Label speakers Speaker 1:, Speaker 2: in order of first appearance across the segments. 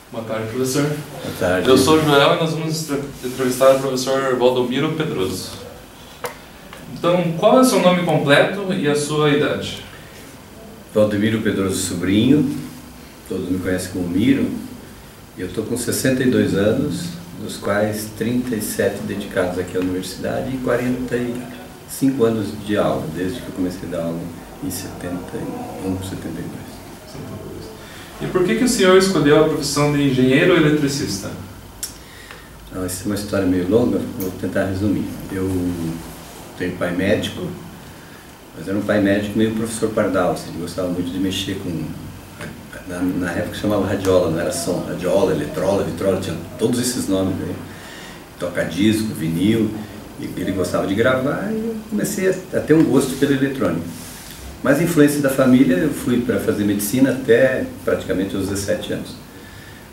Speaker 1: Boa tarde, professor.
Speaker 2: Boa tarde.
Speaker 1: Eu sou o Joel e nós vamos entrevistar o professor Valdomiro Pedroso. Então, qual é o seu nome completo e a sua idade?
Speaker 2: Valdomiro Pedroso Sobrinho, todos me conhecem como Miro. Eu estou com 62 anos, dos quais 37 dedicados aqui à universidade e 45 anos de aula, desde que eu comecei a dar aula em 71, 72.
Speaker 1: E por que o senhor escolheu a profissão de engenheiro eletricista?
Speaker 2: Essa é uma história meio longa, vou tentar resumir. Eu tenho pai médico, mas era um pai médico meio professor Pardal, assim, ele gostava muito de mexer com... Na época chamava radiola, não era som, radiola, eletrola, vitrola, tinha todos esses nomes aí. Toca-disco, vinil, e ele gostava de gravar e eu comecei a ter um gosto pela eletrônica. Mas a influência da família, eu fui para fazer medicina até praticamente os 17 anos.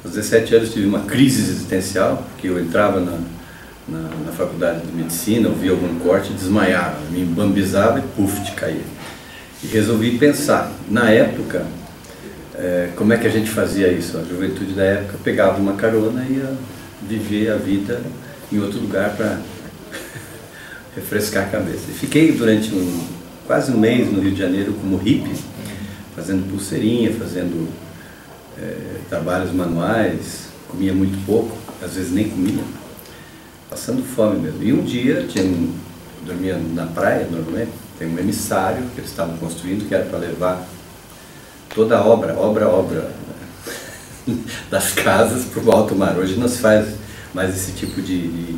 Speaker 2: Aos 17 anos tive uma crise existencial, porque eu entrava na faculdade de medicina, ouvia algum corte e desmaiava, me embambizava e puf, caía. E resolvi pensar, na época, como é que a gente fazia isso? A juventude da época pegava uma carona e ia viver a vida em outro lugar para refrescar a cabeça. E fiquei durante quase um mês no Rio de Janeiro como hippie, fazendo pulseirinha, fazendo trabalhos manuais, comia muito pouco, às vezes nem comia, passando fome mesmo. E um dia, eu dormia na praia normalmente, tem um emissário que eles estavam construindo, que era para levar toda a obra das casas para o alto mar. Hoje não se faz mais esse tipo de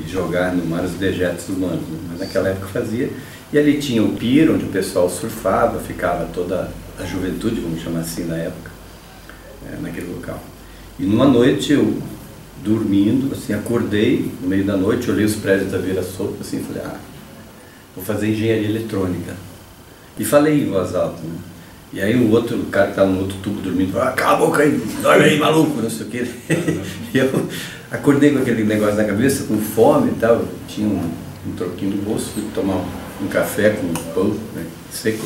Speaker 2: jogar no mar os dejetos humanos, né? Mas naquela época fazia. E ali tinha o pier, onde o pessoal surfava, ficava toda a juventude, vamos chamar assim, na época, naquele local. E numa noite eu, dormindo, assim, acordei no meio da noite, olhei os prédios da Vila Soto, assim, falei, vou fazer engenharia eletrônica. E falei em voz alta, né? E aí o outro cara que estava no outro tubo dormindo, falou, cala a boca aí, dorme aí, maluco, não sei o quê. E eu acordei com aquele negócio na cabeça, com fome e tal, tinha um troquinho no bolso, fui tomar um café com pão, né, seco,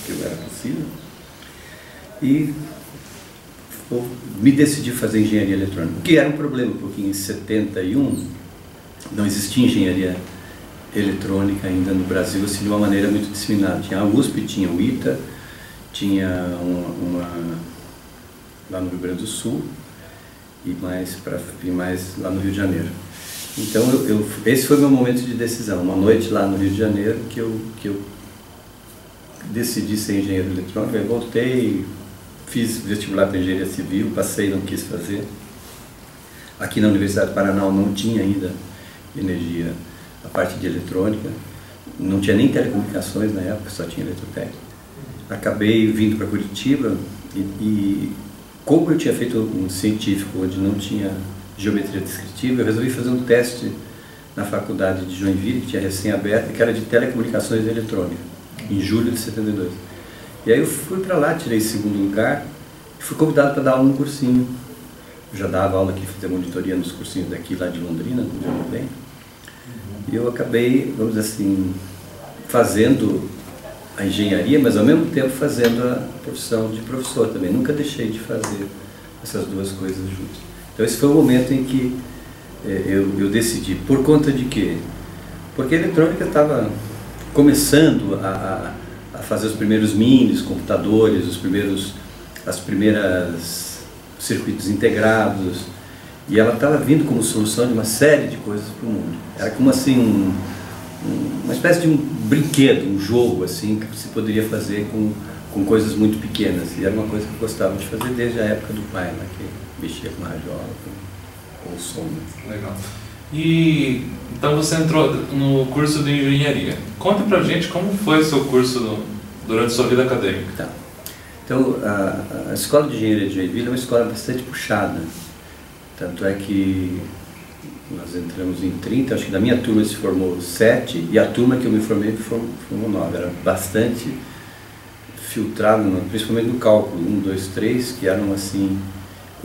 Speaker 2: que era possível. E me decidi fazer engenharia eletrônica, o que era um problema, porque em 71 não existia engenharia eletrônica ainda no Brasil, assim, de uma maneira muito disseminada. Tinha a USP, tinha o ITA, tinha lá no Rio Grande do Sul e mais lá no Rio de Janeiro. Então esse foi meu momento de decisão, uma noite lá no Rio de Janeiro que eu decidi ser engenheiro eletrônico. Eu voltei, fiz vestibular para engenharia civil, passei, não quis fazer. Aqui na Universidade do Paraná não tinha ainda energia, a parte de eletrônica, não tinha nem telecomunicações na época, só tinha eletrotécnica. Acabei vindo para Curitiba e como eu tinha feito um científico onde não tinha geometria descritiva, eu resolvi fazer um teste na faculdade de Joinville, que tinha recém-aberta, que era de telecomunicações e eletrônica, em julho de 72. E aí eu fui para lá, tirei segundo lugar e fui convidado para dar aula no cursinho. Eu já dava aula aqui, fazia monitoria nos cursinhos daqui, lá de Londrina, no Rio de Janeiro. E eu acabei, vamos dizer assim, fazendo a engenharia, mas ao mesmo tempo fazendo a profissão de professor também. Nunca deixei de fazer essas duas coisas juntas. Então esse foi o momento em que eu decidi. Por conta de quê? Porque a eletrônica estava começando a fazer os primeiros minis, computadores, as primeiras circuitos integrados, e ela estava vindo como solução de uma série de coisas para o mundo. Era como assim uma espécie de um brinquedo, um jogo assim, que se poderia fazer com coisas muito pequenas. E era uma coisa que eu gostava de fazer desde a época do pai, né, que mexia com radiola, com o som.
Speaker 1: Legal. E então você entrou no curso de engenharia. Conta pra gente como foi o seu curso durante a sua vida acadêmica.
Speaker 2: Tá. Então, a Escola de Engenharia de Joinville é uma escola bastante puxada. Tanto é que nós entramos em 30, acho que da minha turma se formou 7, e a turma que eu me formei formou 9. Era bastante filtrado, principalmente no cálculo, 1, 2, 3, que eram assim,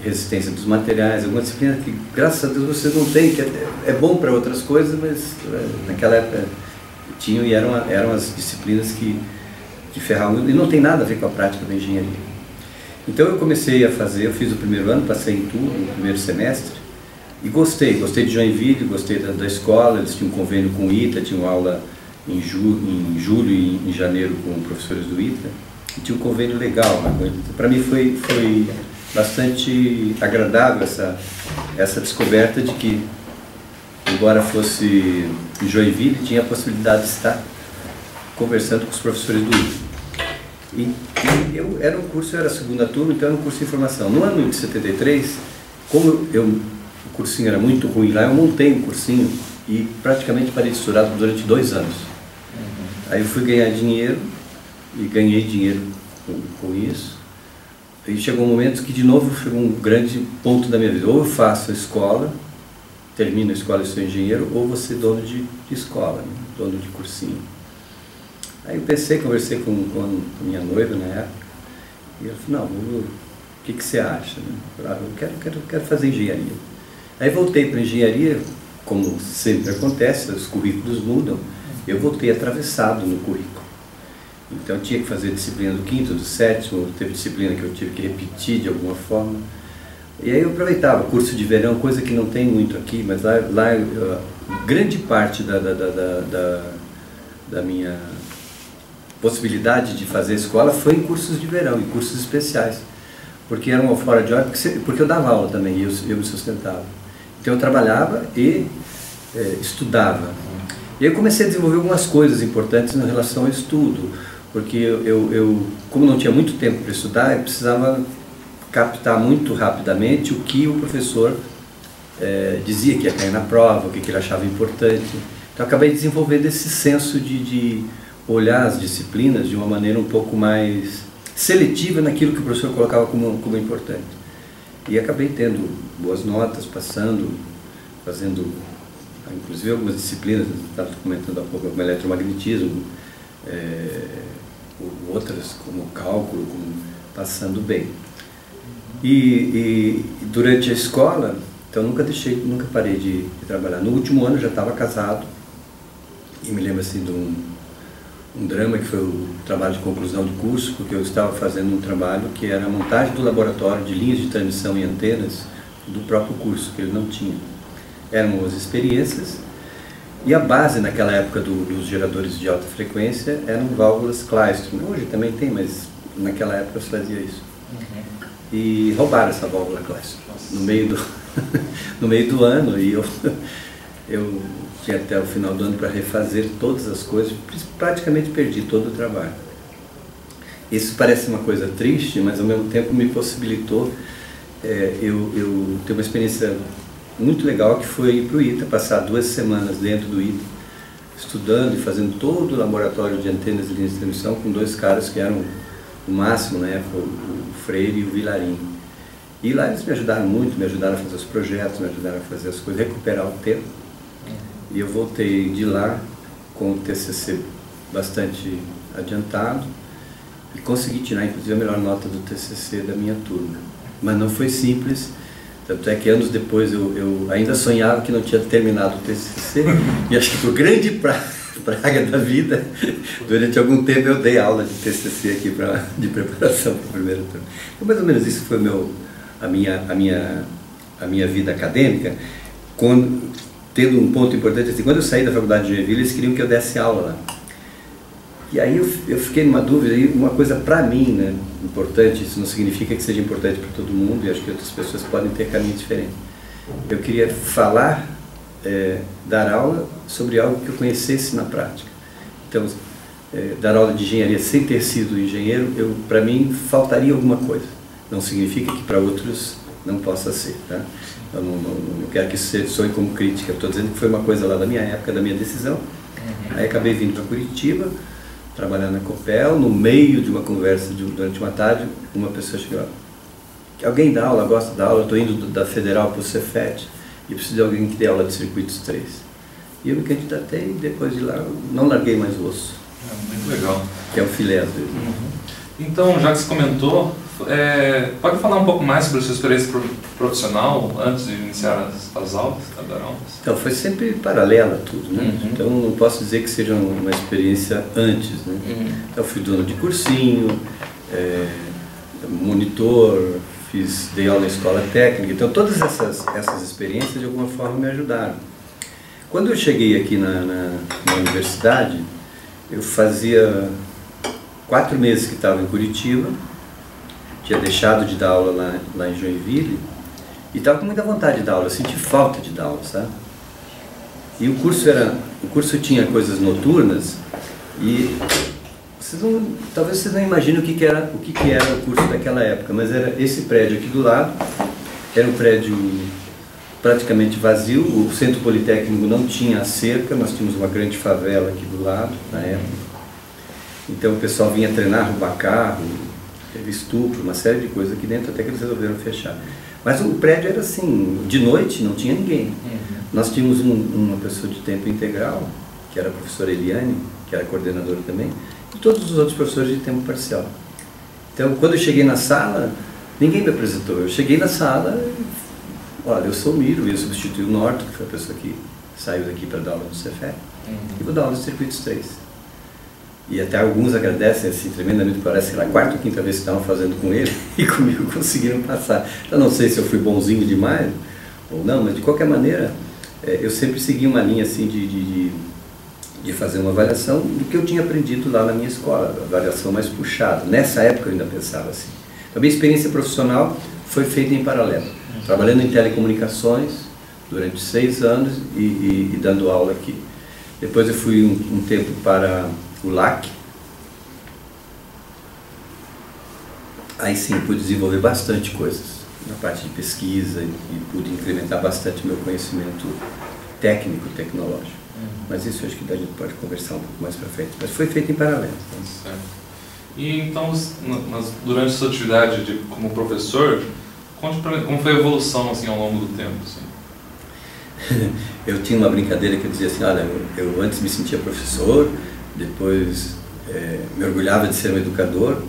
Speaker 2: resistência dos materiais, alguma disciplina que, graças a Deus, vocês não têm, que é bom para outras coisas, mas naquela época tinham e eram as disciplinas que ferravam, e não tem nada a ver com a prática da engenharia. Então eu comecei a fazer, eu fiz o primeiro ano, passei em tudo, no primeiro semestre, e gostei de Joinville, gostei da escola, eles tinham um convênio com o ITA, tinham aula em julho e em janeiro com professores do ITA, e tinha um convênio legal. Para mim foi bastante agradável essa descoberta de que, embora fosse em Joinville, tinha a possibilidade de estar conversando com os professores do ITA. E era um curso, eu era a segunda turma, então era um curso de informação. No ano de 73, como o cursinho era muito ruim lá, eu montei um cursinho e praticamente parei de estudar durante 2 anos. Aí eu fui ganhar dinheiro e ganhei dinheiro com isso. E chegou um momento que de novo chegou um grande ponto da minha vida. Ou eu faço a escola, termino a escola e sou engenheiro, ou vou ser dono de escola, né? Dono de cursinho. Aí eu conversei com a minha noiva na época, e ela falou, não, o que você acha? Eu quero fazer engenharia. Aí voltei para engenharia, como sempre acontece, os currículos mudam, eu voltei atravessado no currículo. Então tinha que fazer disciplina do 5º, do 7º, teve disciplina que eu tive que repetir de alguma forma. E aí eu aproveitava o curso de verão, coisa que não tem muito aqui, mas lá grande parte da minha possibilidade de fazer escola foi em cursos de verão, em cursos especiais, porque era uma fora de hora, porque eu dava aula também, e eu me sustentava. Então eu trabalhava e estudava. E aí eu comecei a desenvolver algumas coisas importantes em relação ao estudo, porque eu como não tinha muito tempo para estudar, eu precisava captar muito rapidamente o que o professor dizia que ia cair na prova, o que ele achava importante. Então eu acabei desenvolvendo esse senso de olhar as disciplinas de uma maneira um pouco mais seletiva naquilo que o professor colocava como importante. E acabei tendo boas notas, passando, fazendo, inclusive algumas disciplinas, estava comentando há pouco, como eletromagnetismo, outras como cálculo, passando bem. E durante a escola, então nunca parei de trabalhar. No último ano eu já estava casado, e me lembro assim de um drama que foi o trabalho de conclusão do curso, porque eu estava fazendo um trabalho que era a montagem do laboratório de linhas de transmissão e antenas do próprio curso, que ele não tinha. Eram as experiências, e a base naquela época dos geradores de alta frequência eram válvulas Klystron. Hoje também tem, mas naquela época se fazia isso. E roubaram essa válvula Klystron no meio do ano, e eu tinha até o final do ano para refazer todas as coisas, praticamente perdi todo o trabalho. Isso parece uma coisa triste, mas ao mesmo tempo me possibilitou eu ter uma experiência muito legal, que foi ir para o ITA, passar 2 semanas dentro do ITA, estudando e fazendo todo o laboratório de antenas e linhas de transmissão com 2 caras que eram o máximo na época, o Freire e o Vilarim. E lá eles me ajudaram muito, me ajudaram a fazer os projetos, me ajudaram a fazer as coisas, recuperar o tempo. E eu voltei de lá com o TCC bastante adiantado e consegui tirar, inclusive, a melhor nota do TCC da minha turma. Mas não foi simples, tanto é que anos depois eu ainda sonhava que não tinha terminado o TCC, e acho que por grande praga da vida, durante algum tempo eu dei aula de TCC aqui de preparação para a primeira turma. Então, mais ou menos isso foi a minha vida acadêmica, tendo um ponto importante, assim, quando eu saí da faculdade de Joinville, eles queriam que eu desse aula lá. E aí eu fiquei numa dúvida, e uma coisa para mim, né, importante, isso não significa que seja importante para todo mundo, e acho que outras pessoas podem ter caminhos diferentes. Eu queria falar, dar aula sobre algo que eu conhecesse na prática. Então, dar aula de engenharia sem ter sido engenheiro, para mim faltaria alguma coisa. Não significa que para outros não possa ser, tá? Eu não quero que isso soe como crítica, eu estou dizendo que foi uma coisa lá da minha época, da minha decisão. Aí acabei vindo para Curitiba, trabalhar na Copel, no meio de uma conversa durante uma tarde, uma pessoa chegou: alguém dá aula, gosta da aula, eu estou indo da Federal para o Cefet e preciso de alguém que dê aula de circuitos 3. E eu me candidatei, e depois de lá não larguei mais o osso.
Speaker 1: Muito legal.
Speaker 2: Que é o filé às vezes.
Speaker 1: Então, já que você comentou, pode falar um pouco mais sobre a sua experiência profissional antes de iniciar as aulas, a dar aulas?
Speaker 2: Então, foi sempre paralela a tudo, né? Então, não posso dizer que seja uma experiência antes, né? Então, fui dono de cursinho, monitor, dei aula na escola técnica, então todas essas experiências de alguma forma me ajudaram. Quando eu cheguei aqui na universidade, eu fazia 4 meses que estava em Curitiba, tinha deixado de dar aula lá em Joinville, e estava com muita vontade de dar aula, eu senti falta de dar aula, sabe? E o curso tinha coisas noturnas, e talvez vocês não imaginem o que era o curso daquela época, mas era esse prédio aqui do lado, era um prédio praticamente vazio, o Centro Politécnico não tinha cerca, nós tínhamos uma grande favela aqui do lado, na época. Então o pessoal vinha treinar, roubar carro, teve estupro, uma série de coisas aqui dentro, até que eles resolveram fechar. Mas o prédio era assim, de noite não tinha ninguém. Nós tínhamos uma pessoa de tempo integral, que era a professora Eliane, que era coordenadora também, e todos os outros professores de tempo parcial. Então, quando eu cheguei na sala, ninguém me apresentou. Eu cheguei na sala, olha, eu sou o Miro, eu substituí o Norton, que foi a pessoa que saiu daqui para dar aula no Cefet, e vou dar aula no Circuitos 3. E até alguns agradecem assim, tremendamente, parece que era a 4ª ou 5ª vez que estavam fazendo com ele, e comigo conseguiram passar. Eu não sei se eu fui bonzinho demais ou não, mas de qualquer maneira, eu sempre segui uma linha assim de fazer uma avaliação do que eu tinha aprendido lá na minha escola, avaliação mais puxada. Nessa época eu ainda pensava assim. A minha experiência profissional foi feita em paralelo, trabalhando em telecomunicações durante 6 anos e dando aula aqui. Depois eu fui um tempo para o LAC. Aí sim, pude desenvolver bastante coisas na parte de pesquisa e pude incrementar bastante meu conhecimento técnico, tecnológico. Mas isso eu acho que a gente pode conversar um pouco mais para frente. Mas foi feito em paralelo.
Speaker 1: Certo. E então, durante a sua atividade como professor, conte para mim como foi a evolução assim, ao longo do tempo. Assim.
Speaker 2: Eu tinha uma brincadeira que eu dizia assim, olha, eu antes me sentia professor, depois me orgulhava de ser um educador,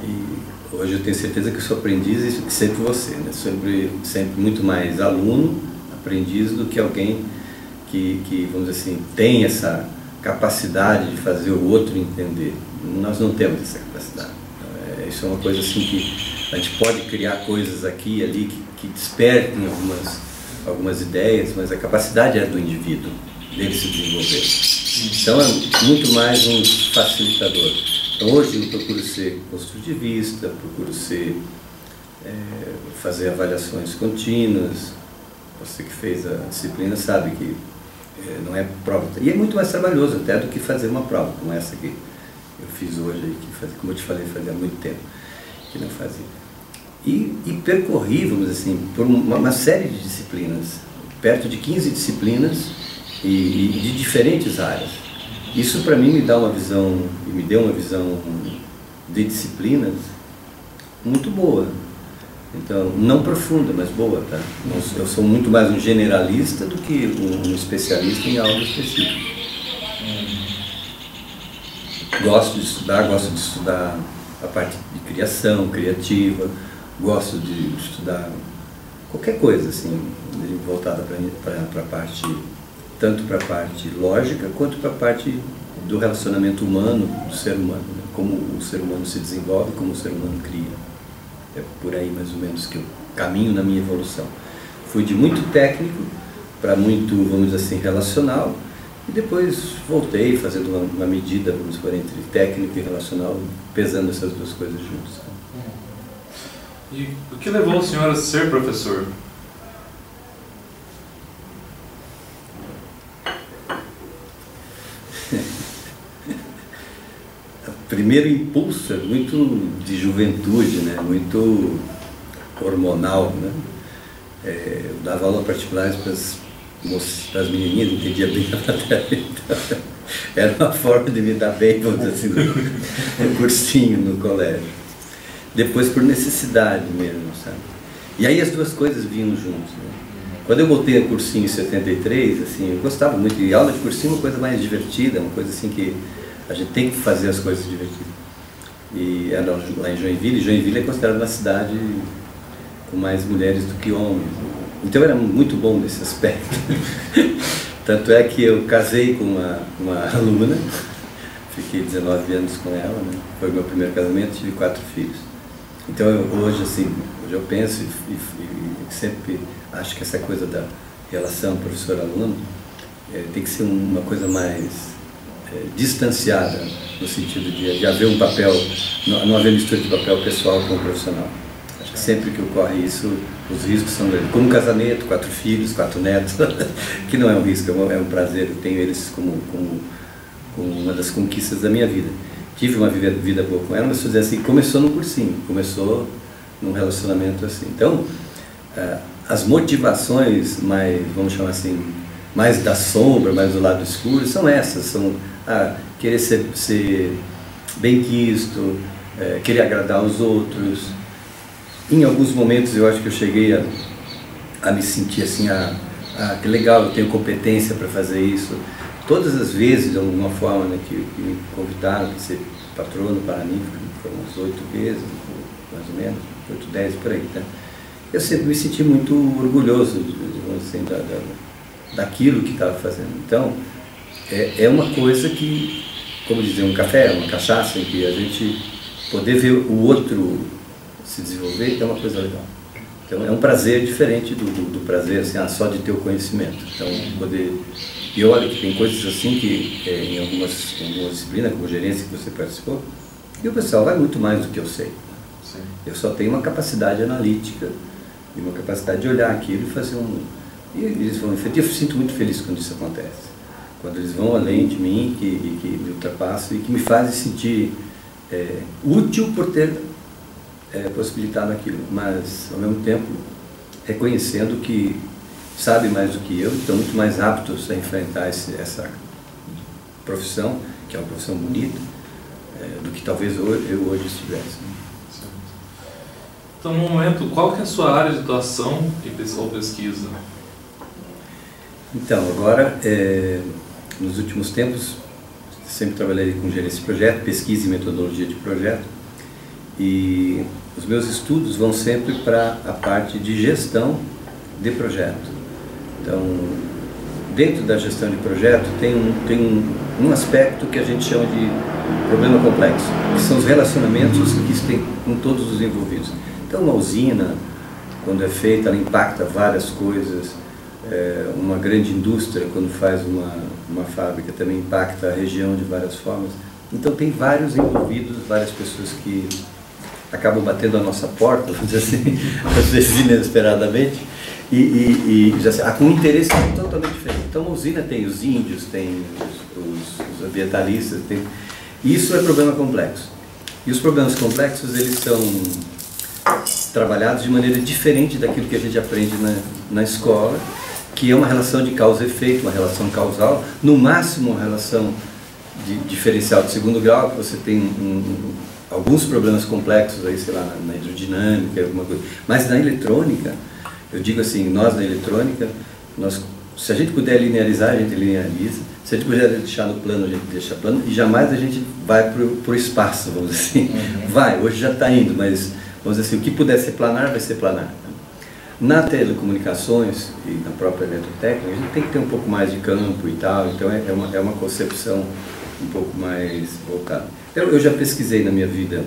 Speaker 2: e hoje eu tenho certeza que eu sou aprendiz e sempre você, né? Sempre muito mais aluno, aprendiz, do que alguém que, vamos dizer assim, tem essa capacidade de fazer o outro entender. Nós não temos essa capacidade. Isso é uma coisa assim que a gente pode criar coisas aqui e ali que despertem algumas ideias, mas a capacidade é do indivíduo, dele se desenvolver. Então é muito mais um facilitador. Então hoje eu procuro ser construtivista, procuro fazer avaliações contínuas. Você que fez a disciplina sabe que não é prova. E é muito mais trabalhoso até do que fazer uma prova, como essa que eu fiz hoje, como eu te falei, fazia muito tempo que não fazia. E percorri, vamos dizer assim, por uma série de disciplinas, perto de 15 disciplinas e de diferentes áreas. Isso para mim me deu uma visão de disciplinas muito boa. Então, não profunda, mas boa, tá? Eu sou muito mais um generalista do que um especialista em algo específico. Gosto de estudar a parte de criação, criativa, gosto de estudar qualquer coisa, assim, voltada para a parte, tanto para a parte lógica, quanto para a parte do relacionamento humano, do ser humano, né? Como o ser humano se desenvolve, como o ser humano cria. É por aí mais ou menos que eu caminho na minha evolução. Fui de muito técnico para muito, vamos dizer assim, relacional, e depois voltei fazendo uma medida, vamos dizer, entre técnico e relacional, pesando essas duas coisas juntas.
Speaker 1: E o que levou o senhor a ser professor?
Speaker 2: Primeiro impulso é muito de juventude, né? Muito hormonal, né? Eu dava aula particular para as menininhas, entendia bem a matéria, então, era uma forma de me dar bem, vamos dizer assim, no cursinho, no colégio. Depois por necessidade mesmo, sabe? E aí as duas coisas vinham juntos, né? Quando eu voltei a cursinho em 73, assim, eu gostava muito de aula de cursinho, uma coisa mais divertida, uma coisa assim que a gente tem que fazer as coisas divertidas. E era lá em Joinville. Joinville é considerada uma cidade com mais mulheres do que homens. Então era muito bom nesse aspecto. Tanto é que eu casei com uma aluna, fiquei 19 anos com ela, né? Foi o meu primeiro casamento, tive 4 filhos. Então hoje eu penso e sempre acho que essa coisa da relação professor-aluno tem que ser uma coisa mais distanciada, no sentido de haver um papel, não haver mistura de papel pessoal com o profissional. Acho que sempre que ocorre isso, os riscos são grandes. Como um casamento, 4 filhos, 4 netos, que não é um risco, é um prazer, eu tenho eles como uma das conquistas da minha vida. Tive uma vida boa com ela, mas dizer assim, começou no cursinho, começou num relacionamento assim. Então, as motivações mais, vamos chamar assim, mais da sombra, mais do lado escuro, são essas, são querer ser bem-quisto, querer agradar os outros. Em alguns momentos eu acho que eu cheguei a me sentir assim, que legal, eu tenho competência para fazer isso. Todas as vezes, de alguma forma, né, que me convidaram para ser patrono para mim, foram umas 8 vezes, mais ou menos, 8, 10 por aí, tá? Eu sempre me senti muito orgulhoso, assim, daquilo que estava fazendo. Então, é uma coisa que, como dizer, um café, uma cachaça, em que a gente poder ver o outro se desenvolver é uma coisa legal. Então, é um prazer diferente do prazer assim, só de ter o conhecimento. Então, poder... E olha que tem coisas assim que, em algumas disciplinas, como gerência que você participou, e o pessoal vai muito mais do que eu sei. Sim. Eu só tenho uma capacidade analítica e uma capacidade de olhar aquilo e fazer E eles vão... Eu sinto muito feliz quando isso acontece. Quando eles vão além de mim, que me ultrapassam e que me fazem sentir útil por ter possibilitado aquilo, mas ao mesmo tempo reconhecendo que sabe mais do que eu, estão muito mais aptos a enfrentar essa profissão, que é uma profissão bonita, do que talvez eu hoje estivesse.
Speaker 1: Então, no momento, qual que é a sua área de atuação ou pesquisa?
Speaker 2: Então, agora, nos últimos tempos, sempre trabalhei com gerência de projeto, pesquisa e metodologia de projeto, e os meus estudos vão sempre para a parte de gestão de projeto. Então, dentro da gestão de projeto tem um aspecto que a gente chama de problema complexo, que são os relacionamentos que isso tem com todos os envolvidos. Então, uma usina, quando é feita, ela impacta várias coisas. Uma grande indústria, quando faz uma fábrica, também impacta a região de várias formas. Então, tem vários envolvidos, várias pessoas que acabam batendo a nossa porta, vamos dizer assim, às vezes inesperadamente, e já sei, com um interesse totalmente diferente. Então, a usina tem os índios, tem os ambientalistas, isso é problema complexo. E os problemas complexos, eles são trabalhados de maneira diferente daquilo que a gente aprende na escola, que é uma relação de causa e efeito, uma relação causal, no máximo uma relação de diferencial de segundo grau, que você tem alguns problemas complexos aí, sei lá, na hidrodinâmica, alguma coisa. Mas na eletrônica, eu digo assim, nós na eletrônica, se a gente puder linearizar, a gente lineariza. Se a gente puder deixar no plano, a gente deixa plano. E jamais a gente vai para o espaço, vamos dizer assim. Vai, hoje já está indo, mas vamos dizer assim, o que puder ser planar, vai ser planar. Na telecomunicações e na própria eletrotécnica, a gente tem que ter um pouco mais de campo e tal, então é uma concepção um pouco mais voltada. Eu já pesquisei na minha vida,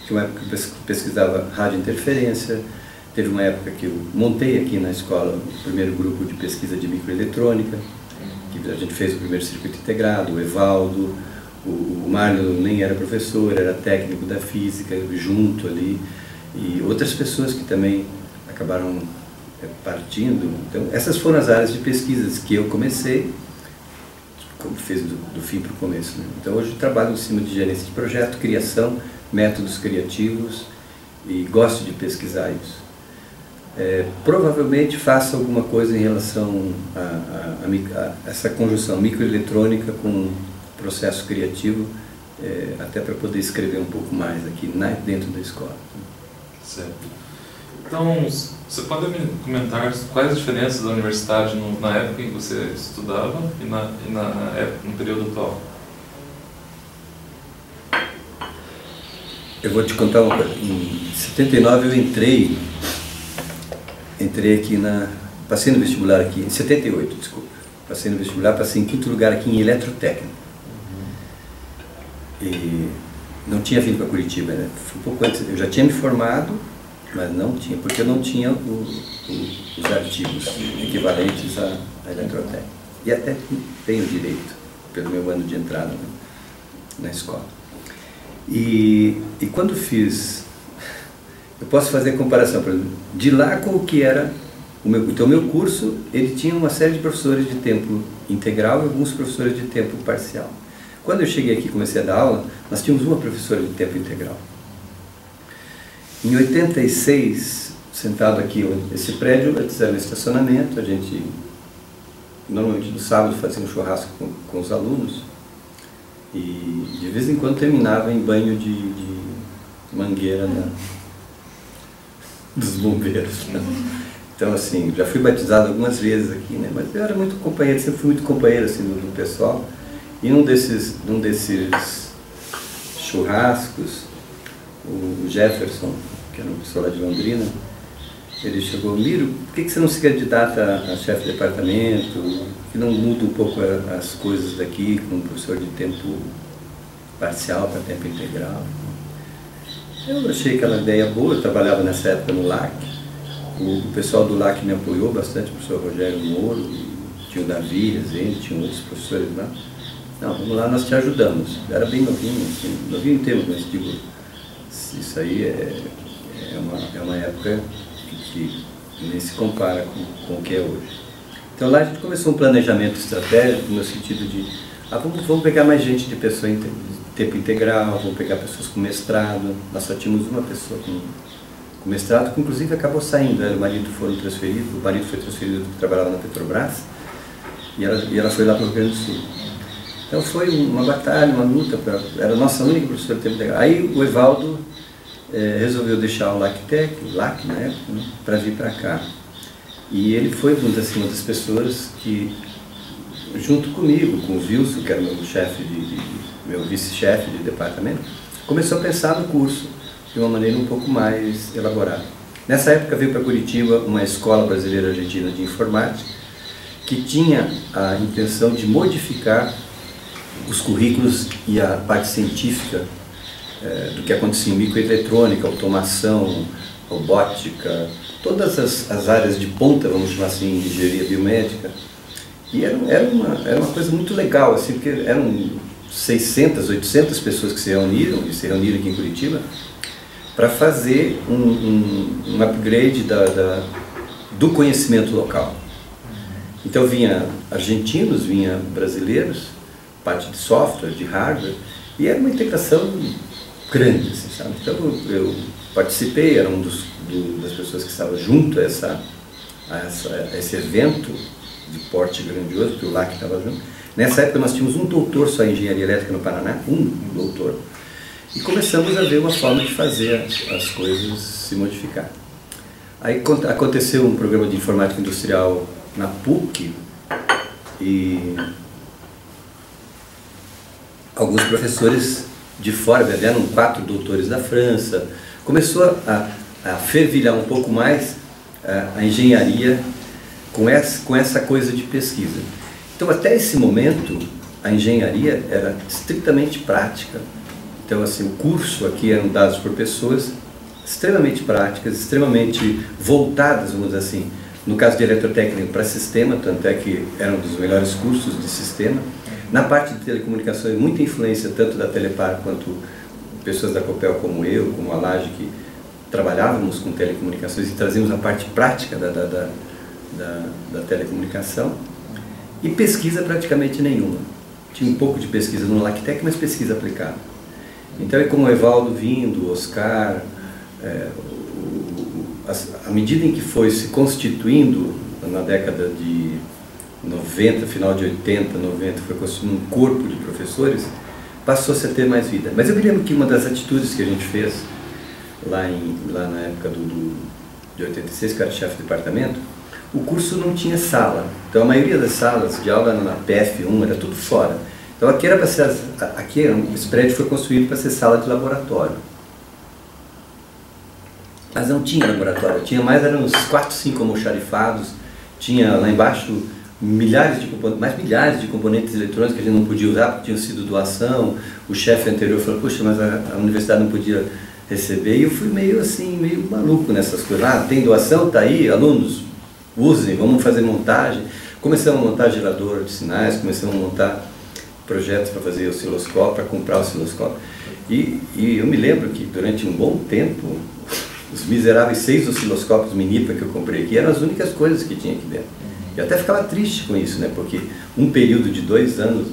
Speaker 2: tinha uma época que eu pesquisava radiointerferência, teve uma época que eu montei aqui na escola o primeiro grupo de pesquisa de microeletrônica, que a gente fez o primeiro circuito integrado, o Evaldo, o Mário nem era professor, era técnico da física, junto ali, e outras pessoas que também acabaram partindo. Então, essas foram as áreas de pesquisas que eu comecei, como fez do fim para o começo, né? Então, hoje eu trabalho em cima de gerência de projeto, criação, métodos criativos e gosto de pesquisar isso. Provavelmente faço alguma coisa em relação a essa conjunção microeletrônica com processo criativo, até para poder escrever um pouco mais aqui dentro da escola.
Speaker 1: Certo. Então, você pode me comentar quais as diferenças da universidade na época em que você estudava e no período atual?
Speaker 2: Eu vou te contar uma coisa. Em 79 eu entrei aqui passei no vestibular aqui, em 78, desculpa. Passei no vestibular, passei em 5º lugar aqui em eletrotécnica. E não tinha vindo para Curitiba, né? Foi um pouco antes, eu já tinha me formado, mas não tinha, porque eu não tinha os artigos equivalentes à eletrotécnica. E até tenho direito, pelo meu ano de entrada, né, na escola. E quando fiz, eu posso fazer a comparação, por exemplo, de lá com o que era então o meu curso, ele tinha uma série de professores de tempo integral e alguns professores de tempo parcial. Quando eu cheguei aqui e comecei a dar aula, nós tínhamos uma professora de tempo integral. Em 86, sentado aqui, esse prédio, antes era um estacionamento, a gente, normalmente no sábado, fazia um churrasco com os alunos, e de vez em quando terminava em banho de mangueira dos bombeiros. Então, assim, já fui batizado algumas vezes aqui, né? Mas eu era muito companheiro, sempre fui muito companheiro assim, do pessoal. E num desses churrascos, o Jefferson, que era um professor lá de Londrina, ele chegou: Miro, por que você não se candidata a chefe de departamento, que não muda um pouco as coisas daqui, com um professor de tempo parcial para tempo integral? Eu achei aquela ideia boa, eu trabalhava nessa época no LAC, o pessoal do LAC me apoiou bastante, o professor Rogério Moro, tinha o Davi Rezende, tinha outros professores lá. Não, vamos lá, nós te ajudamos. Eu era bem novinho, assim, novinho em termos, mas digo, isso aí é uma época que nem se compara com o que é hoje. Então lá a gente começou um planejamento estratégico no sentido de, vamos pegar mais gente de pessoa de tempo integral, vamos pegar pessoas com mestrado. Nós só tínhamos uma pessoa com mestrado, que inclusive acabou saindo, o marido foi transferido porque trabalhava na Petrobras, e ela foi lá para o Rio Grande do Sul. Então foi uma batalha, uma luta, era a nossa única professora de tempo integral. Aí o Evaldo resolveu deixar o LAC na época, né, para vir para cá. E ele foi uma das pessoas que, junto comigo, com o Wilson, que era meu vice-chefe de departamento, começou a pensar no curso de uma maneira um pouco mais elaborada. Nessa época veio para Curitiba uma escola brasileira argentina de informática, que tinha a intenção de modificar os currículos e a parte científica do que acontecia em microeletrônica, automação, robótica, todas as áreas de ponta, vamos chamar assim, engenharia biomédica. E era uma coisa muito legal, assim, porque eram 600, 800 pessoas que se reuniram aqui em Curitiba, para fazer um upgrade do conhecimento local. Então vinha argentinos, vinha brasileiros, parte de software, de hardware, e era uma integração grande, assim, sabe? Então eu participei, era das pessoas que estava junto a esse evento de porte grandioso, porque o LAC estava junto. Nessa época nós tínhamos um doutor só em engenharia elétrica no Paraná, um doutor, e começamos a ver uma forma de fazer as coisas se modificar. Aí aconteceu um programa de informática industrial na PUC, e alguns professores de fora, vieram 4 doutores da França, começou a fervilhar um pouco mais a engenharia com essa coisa de pesquisa. Então, até esse momento, a engenharia era estritamente prática. Então, assim, o curso aqui eram dados por pessoas extremamente práticas, extremamente voltadas, vamos dizer assim, no caso de eletrotécnica para sistema, tanto é que eram um dos melhores cursos de sistema. Na parte de telecomunicações, muita influência tanto da Telepar quanto pessoas da Copel como eu, como a Laje, que trabalhávamos com telecomunicações e trazíamos a parte prática da telecomunicação. E pesquisa praticamente nenhuma. Tinha um pouco de pesquisa no LACTEC, mas pesquisa aplicada. Então, com o Evaldo vindo, o Oscar, à medida em que foi se constituindo, na década de 90, final de 80, 90, foi constituindo um corpo de professores, passou-se a ter mais vida. Mas eu me lembro que uma das atitudes que a gente fez lá na época de 86, que eu era chefe de departamento, o curso não tinha sala. Então a maioria das salas de aula era na PF1, era tudo fora. Então aqui era para ser, esse prédio foi construído para ser sala de laboratório. Mas não tinha laboratório, tinha mais, eram uns 4, 5 almoxarifados, tinha lá embaixo milhares de componentes, mais milhares de componentes eletrônicos que a gente não podia usar porque tinham sido doação. O chefe anterior falou, puxa, mas a universidade não podia receber, e eu fui meio assim, meio maluco nessas coisas. Ah, tem doação, tá aí, alunos, usem, vamos fazer montagem. Começamos a montar gerador de sinais, começamos a montar projetos para fazer osciloscópio, para comprar osciloscópio. E eu me lembro que durante um bom tempo, os miseráveis 6 osciloscópios Minipa que eu comprei aqui eram as únicas coisas que tinha aqui dentro. E até ficava triste com isso, né? Porque um período de 2 anos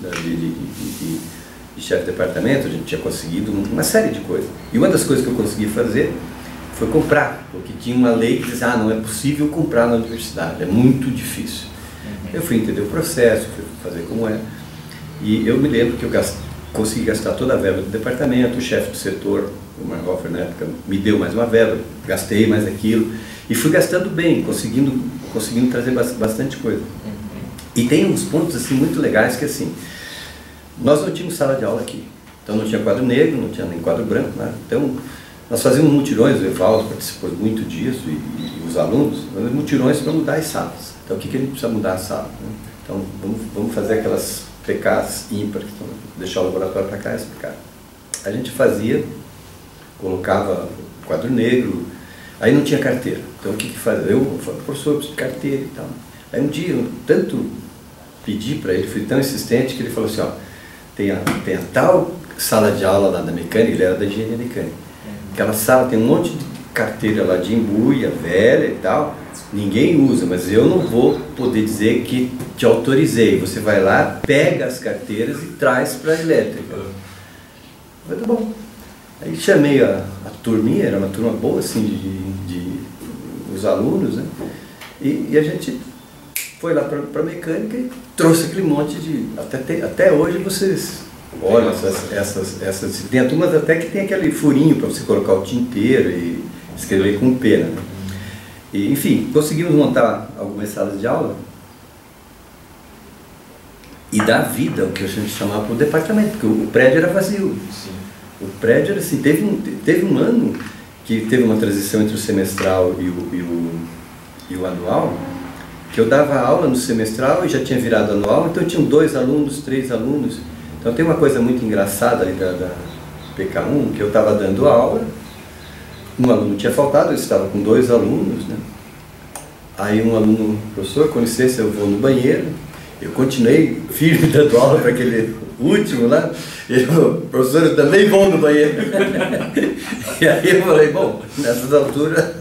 Speaker 2: de chefe de departamento, a gente tinha conseguido uma série de coisas. E uma das coisas que eu consegui fazer foi comprar, porque tinha uma lei que dizia, ah, não é possível comprar na universidade, é muito difícil. Eu fui entender o processo, fui fazer como é. E eu me lembro que eu consegui gastar toda a verba do departamento, o chefe do setor, o Marhofer na época, me deu mais uma verba, gastei mais aquilo, e fui gastando bem, conseguindo trazer bastante coisa. E tem uns pontos assim muito legais que assim, nós não tínhamos sala de aula aqui, então não tinha quadro negro, não tinha nem quadro branco, né? Então nós fazíamos mutirões, o Evaldo participou muito disso, e os alunos, mutirões para mudar as salas. Então o que a gente precisa mudar a sala? Né? Então vamos fazer aquelas PKs ímpares, então, deixar o laboratório para cá e explicar. A gente fazia, colocava quadro negro, aí não tinha carteira. Então o que fazia? Eu falei, professor, eu preciso de carteira e tal. Aí um dia, eu tanto pedi para ele, fui tão insistente que ele falou assim, ó, tem a tal sala de aula lá da mecânica, ele era da engenharia mecânica. Aquela sala tem um monte de carteira lá de embuia, velha e tal, ninguém usa, mas eu não vou poder dizer que te autorizei. Você vai lá, pega as carteiras e traz para a elétrica. Eu falei, tá bom. Aí chamei a turminha, era uma turma boa assim de os alunos, né? E a gente foi lá para a mecânica e trouxe aquele monte de... Até hoje vocês olham essas... Tem umas até que tem aquele furinho para você colocar o tinteiro e escrever com pena, né? E, enfim, conseguimos montar algumas salas de aula e dar vida ao que a gente chamava para o departamento, porque o prédio era vazio. Sim. O prédio era assim, teve um ano que teve uma transição entre o semestral e o anual, que eu dava aula no semestral e já tinha virado anual, então tinham 2 alunos, 3 alunos. Então tem uma coisa muito engraçada ali da PK1, que eu estava dando aula, um aluno tinha faltado, eu estava com 2 alunos, né? Aí um aluno, professor, com licença, eu vou no banheiro. Eu continuei firme dando aula para aquele último lá. Ele falou, professor, eu também vou no banheiro. E aí eu falei, bom, nessas alturas,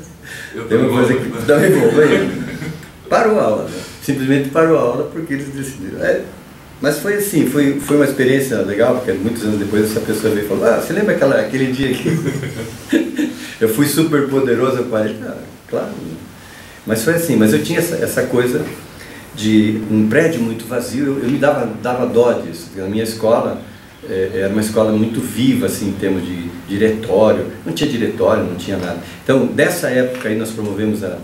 Speaker 2: tem uma coisa que também vou no banheiro. Parou a aula, né? Simplesmente parou a aula porque eles decidiram. Mas foi assim, foi uma experiência legal, porque muitos anos depois essa pessoa veio e falou, ah, você lembra aquele dia que eu fui super poderoso com ele? Ah, claro. Mas foi assim, mas eu tinha essa coisa de um prédio muito vazio, eu me dava dó disso. A minha escola era uma escola muito viva, assim, em termos de diretório, não tinha diretório, não tinha nada. Então, dessa época aí nós promovemos a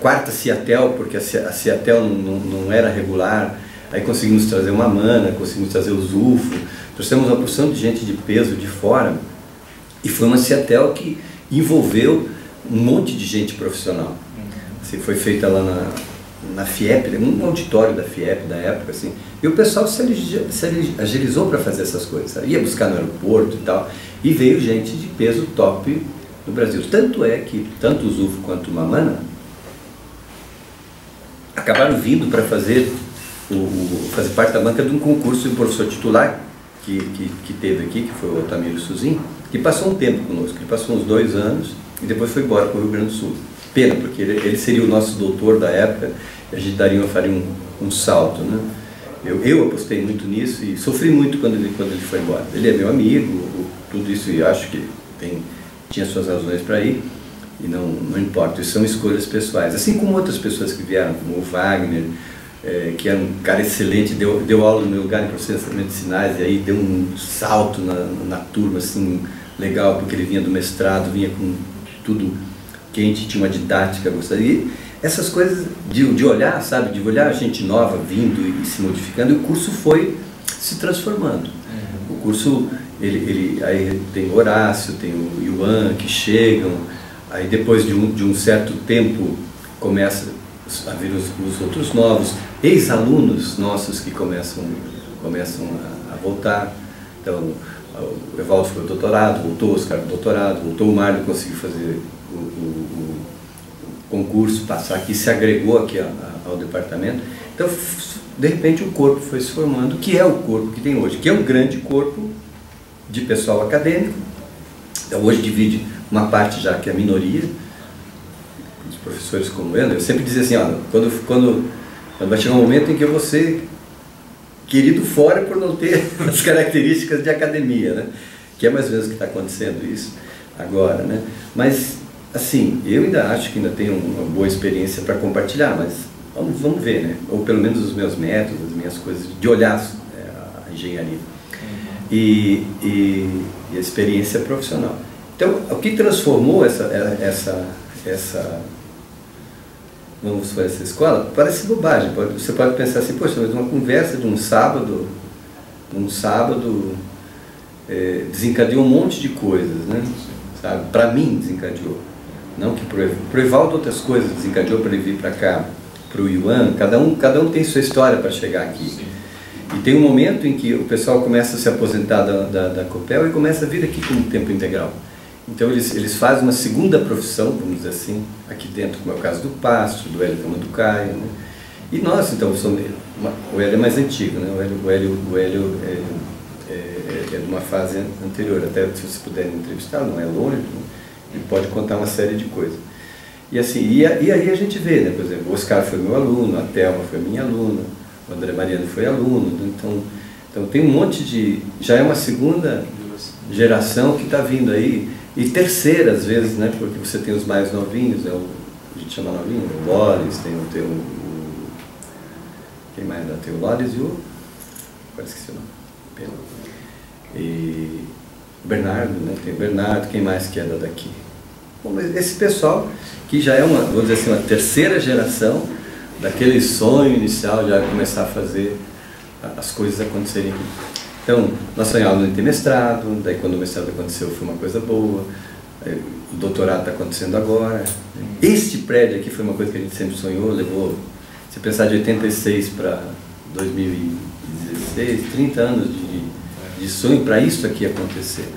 Speaker 2: 4ª Ciatel, porque a Ciatel não era regular, aí conseguimos trazer uma Mana, conseguimos trazer o Zufo, trouxemos uma porção de gente de peso de fora, e foi uma Ciatel que envolveu um monte de gente profissional. Assim, foi feita lá na FIEP, um auditório da FIEP da época, assim, e o pessoal se agilizou para fazer essas coisas, sabe? Ia buscar no aeroporto e tal, e veio gente de peso top no Brasil. Tanto é que tanto o Zufo quanto o Mamana acabaram vindo para fazer parte da banca de um concurso de professor titular que teve aqui, que foi o Otamiro Suzin, que passou um tempo conosco, ele passou uns 2 anos e depois foi embora para o Rio Grande do Sul. Pena, porque ele seria o nosso doutor da época, e a gente faria um salto, né? Eu apostei muito nisso e sofri muito quando ele foi embora. Ele é meu amigo, tudo isso, e acho que tinha suas razões para ir, e não importa, isso são escolhas pessoais. Assim como outras pessoas que vieram, como o Wagner, que era um cara excelente, deu aula no meu lugar em processamento de sinais, e aí deu um salto na turma, assim, legal, porque ele vinha do mestrado, vinha com tudo quente, tinha uma didática, gostaria. E essas coisas de olhar, sabe, de olhar a gente nova vindo e se modificando, e o curso foi se transformando. O curso, aí tem o Horácio, tem o Yuan que chegam, aí depois de um certo tempo começa a vir os outros novos, ex-alunos nossos que começam a voltar. Então, o Evaldo foi ao doutorado, voltou, o Oscar doutorado, voltou, o Mário conseguiu fazer o concurso, passar aqui, se agregou aqui ao departamento. Então, de repente, o corpo foi se formando, que é o corpo que tem hoje, que é um grande corpo de pessoal acadêmico. Então, hoje divide uma parte já que é a minoria, os professores como eu sempre dizia assim, olha, quando vai chegar um momento em que eu vou ser querido fora por não ter as características de academia, né? Que é mais ou menos o que está acontecendo isso agora, né? Mas, assim, eu ainda acho que ainda tenho uma boa experiência para compartilhar, mas vamos ver, né? Ou pelo menos os meus métodos, as minhas coisas, de olhar a engenharia. E a experiência profissional. Então, o que transformou essa escola, parece bobagem. Você pode pensar assim, poxa, mas uma conversa de um sábado desencadeou um monte de coisas, né? Sabe? Para mim desencadeou. Não que pro Evaldo outras coisas desencadeou para ele vir para cá, para o Yuan, cada um tem sua história para chegar aqui. Sim. E tem um momento em que o pessoal começa a se aposentar da Copel e começa a vir aqui com tempo integral. Então eles fazem uma segunda profissão, vamos dizer assim, aqui dentro, como é o caso do Pasto, do Hélio Cama do Caio, né? E nós, então, o Hélio é mais antigo, né? O Hélio é de uma fase anterior, até se você puder entrevistar, não é longe, né? Ele pode contar uma série de coisas. E assim, e aí a gente vê, né? Por exemplo, o Oscar foi meu aluno, a Thelma foi minha aluna, o André Mariano foi aluno, né? Então tem um monte de... já é uma segunda geração que está vindo aí, e terceira às vezes, né? Porque você tem os mais novinhos, a gente chama novinho, o Loris, tem quem mais dá? Tem o Loris e o... agora esqueci o nome. E o Bernardo, né? Tem o Bernardo, quem mais que é daqui? Bom, mas esse pessoal que já é vamos dizer assim, uma terceira geração daquele sonho inicial já começar a fazer as coisas acontecerem aqui. Então, nós sonhávamos em ter mestrado, daí quando o mestrado aconteceu foi uma coisa boa, o doutorado está acontecendo agora. Este prédio aqui foi uma coisa que a gente sempre sonhou, levou, se pensar de 86 para 2016, 30 anos de sonho para isso aqui acontecer.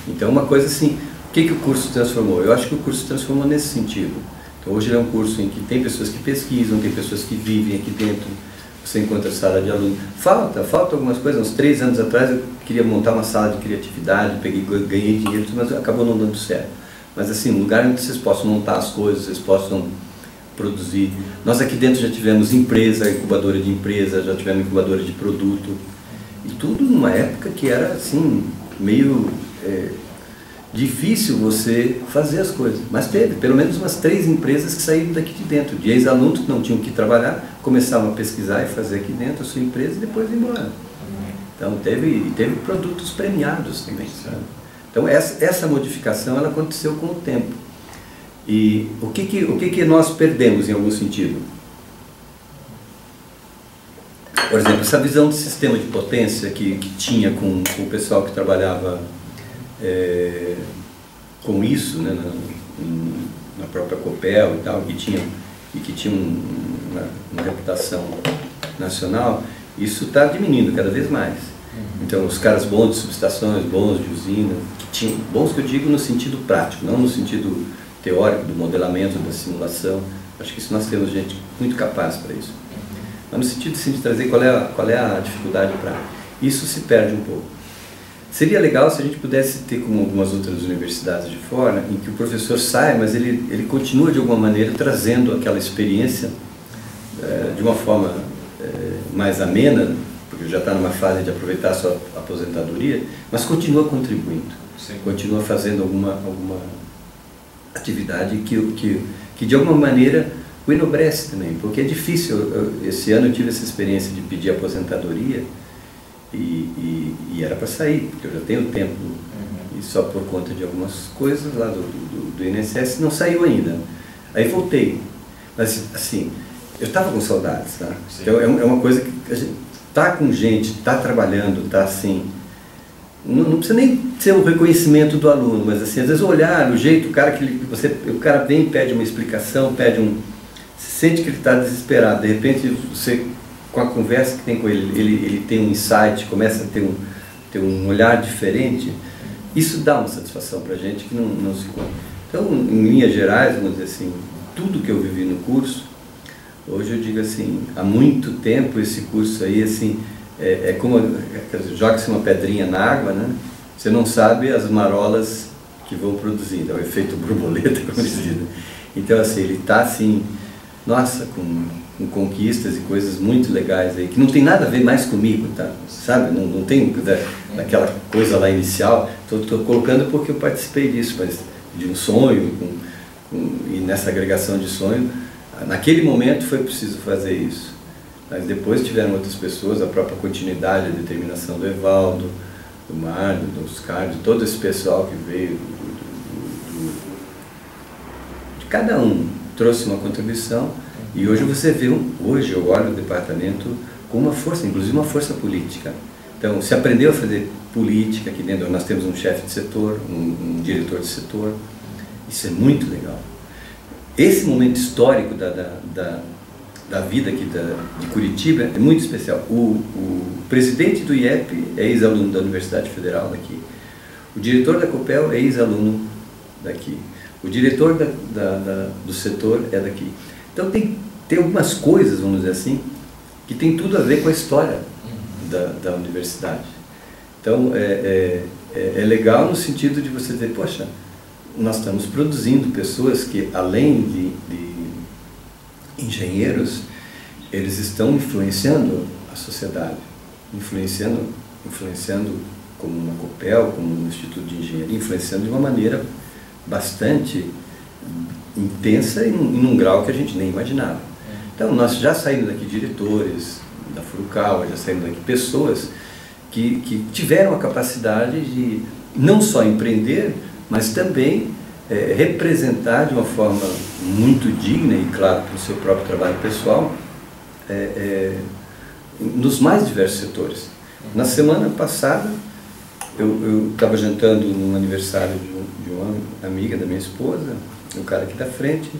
Speaker 2: Então, uma coisa assim, o que o curso transformou? Eu acho que o curso transformou nesse sentido. Então, hoje ele é um curso em que tem pessoas que pesquisam, tem pessoas que vivem aqui dentro, você encontra sala de aluno. Falta algumas coisas. Uns 3 anos atrás eu queria montar uma sala de criatividade, ganhei dinheiro, mas acabou não dando certo. Mas assim, um lugar onde vocês possam montar as coisas, vocês possam produzir. Nós aqui dentro já tivemos empresa, incubadora de empresa, já tivemos incubadora de produto. E tudo numa época que era assim, meio difícil você fazer as coisas. Mas teve pelo menos umas 3 empresas que saíram daqui de dentro. De ex-alunos que não tinham que trabalhar, começavam a pesquisar e fazer aqui dentro a sua empresa e depois ir embora. Então teve produtos premiados também, sabe? Então essa modificação ela aconteceu com o tempo. E o que nós perdemos em algum sentido? Por exemplo, essa visão de sistema de potência que tinha com o pessoal que trabalhava com isso, né, na própria Copel e tal, que tinha uma reputação nacional, isso está diminuindo cada vez mais. Então, os caras bons de subestações, bons de usinas, bons que eu digo no sentido prático, não no sentido teórico, do modelamento, da simulação. Acho que isso nós temos gente muito capaz para isso. Mas no sentido sim, de trazer qual é a dificuldade para... Isso se perde um pouco. Seria legal se a gente pudesse ter, como algumas outras universidades de fora, em que o professor sai, mas ele continua de alguma maneira trazendo aquela experiência de uma forma mais amena, porque já está numa fase de aproveitar a sua aposentadoria, mas continua contribuindo. Sim. Continua fazendo alguma atividade que de alguma maneira o enobrece também, porque é difícil. Esse ano eu tive essa experiência de pedir aposentadoria e era para sair, porque eu já tenho tempo, e só por conta de algumas coisas lá do INSS não saiu ainda. Aí voltei, mas assim, eu estava com saudades, tá? Então é uma coisa que a gente está com gente, está trabalhando, está assim, não precisa nem ser o reconhecimento do aluno, mas assim, às vezes o olhar, o jeito, o cara vem e pede uma explicação, pede Você sente que ele está desesperado, de repente você, com a conversa que tem com ele, ele tem um insight, começa a ter um olhar diferente, isso dá uma satisfação para a gente que não se conta. Então, em linhas gerais, vamos dizer assim, tudo que eu vivi no curso, hoje eu digo assim, há muito tempo esse curso aí, assim, é como, joga-se uma pedrinha na água, né? Você não sabe as marolas que vão produzindo, é o efeito borboleta, como se diz. Então, assim, ele está assim, nossa, com conquistas e coisas muito legais aí, que não tem nada a ver mais comigo, tá? Sabe? Não tem daquela coisa lá inicial, estou colocando porque eu participei disso, mas de um sonho, e nessa agregação de sonho, naquele momento foi preciso fazer isso. Mas depois tiveram outras pessoas, a própria continuidade, a determinação do Evaldo, do Mário, do Oscar, de todo esse pessoal que veio, de cada um trouxe uma contribuição, e hoje você vê, hoje eu olho o departamento com uma força, inclusive uma força política. Então, se aprendeu a fazer política aqui dentro, nós temos um chefe de setor, um diretor de setor, isso é muito legal. Esse momento histórico da vida aqui de Curitiba é muito especial. O presidente do IEP é ex-aluno da Universidade Federal daqui, o diretor da Copel é ex-aluno daqui, o diretor do setor é daqui. Então tem algumas coisas, vamos dizer assim, que tem tudo a ver com a história da universidade. Então é legal no sentido de você dizer, poxa, nós estamos produzindo pessoas que, além de engenheiros, eles estão influenciando a sociedade, influenciando como na Copel, como no Instituto de Engenharia, influenciando de uma maneira bastante intensa e num grau que a gente nem imaginava. Então, nós já saímos daqui diretores da Furukawa, já saímos daqui pessoas que tiveram a capacidade de não só empreender, mas também representar de uma forma muito digna e, claro, para o seu próprio trabalho pessoal, nos mais diversos setores. Na semana passada, eu estava jantando num aniversário de uma amiga da minha esposa, um cara aqui da frente,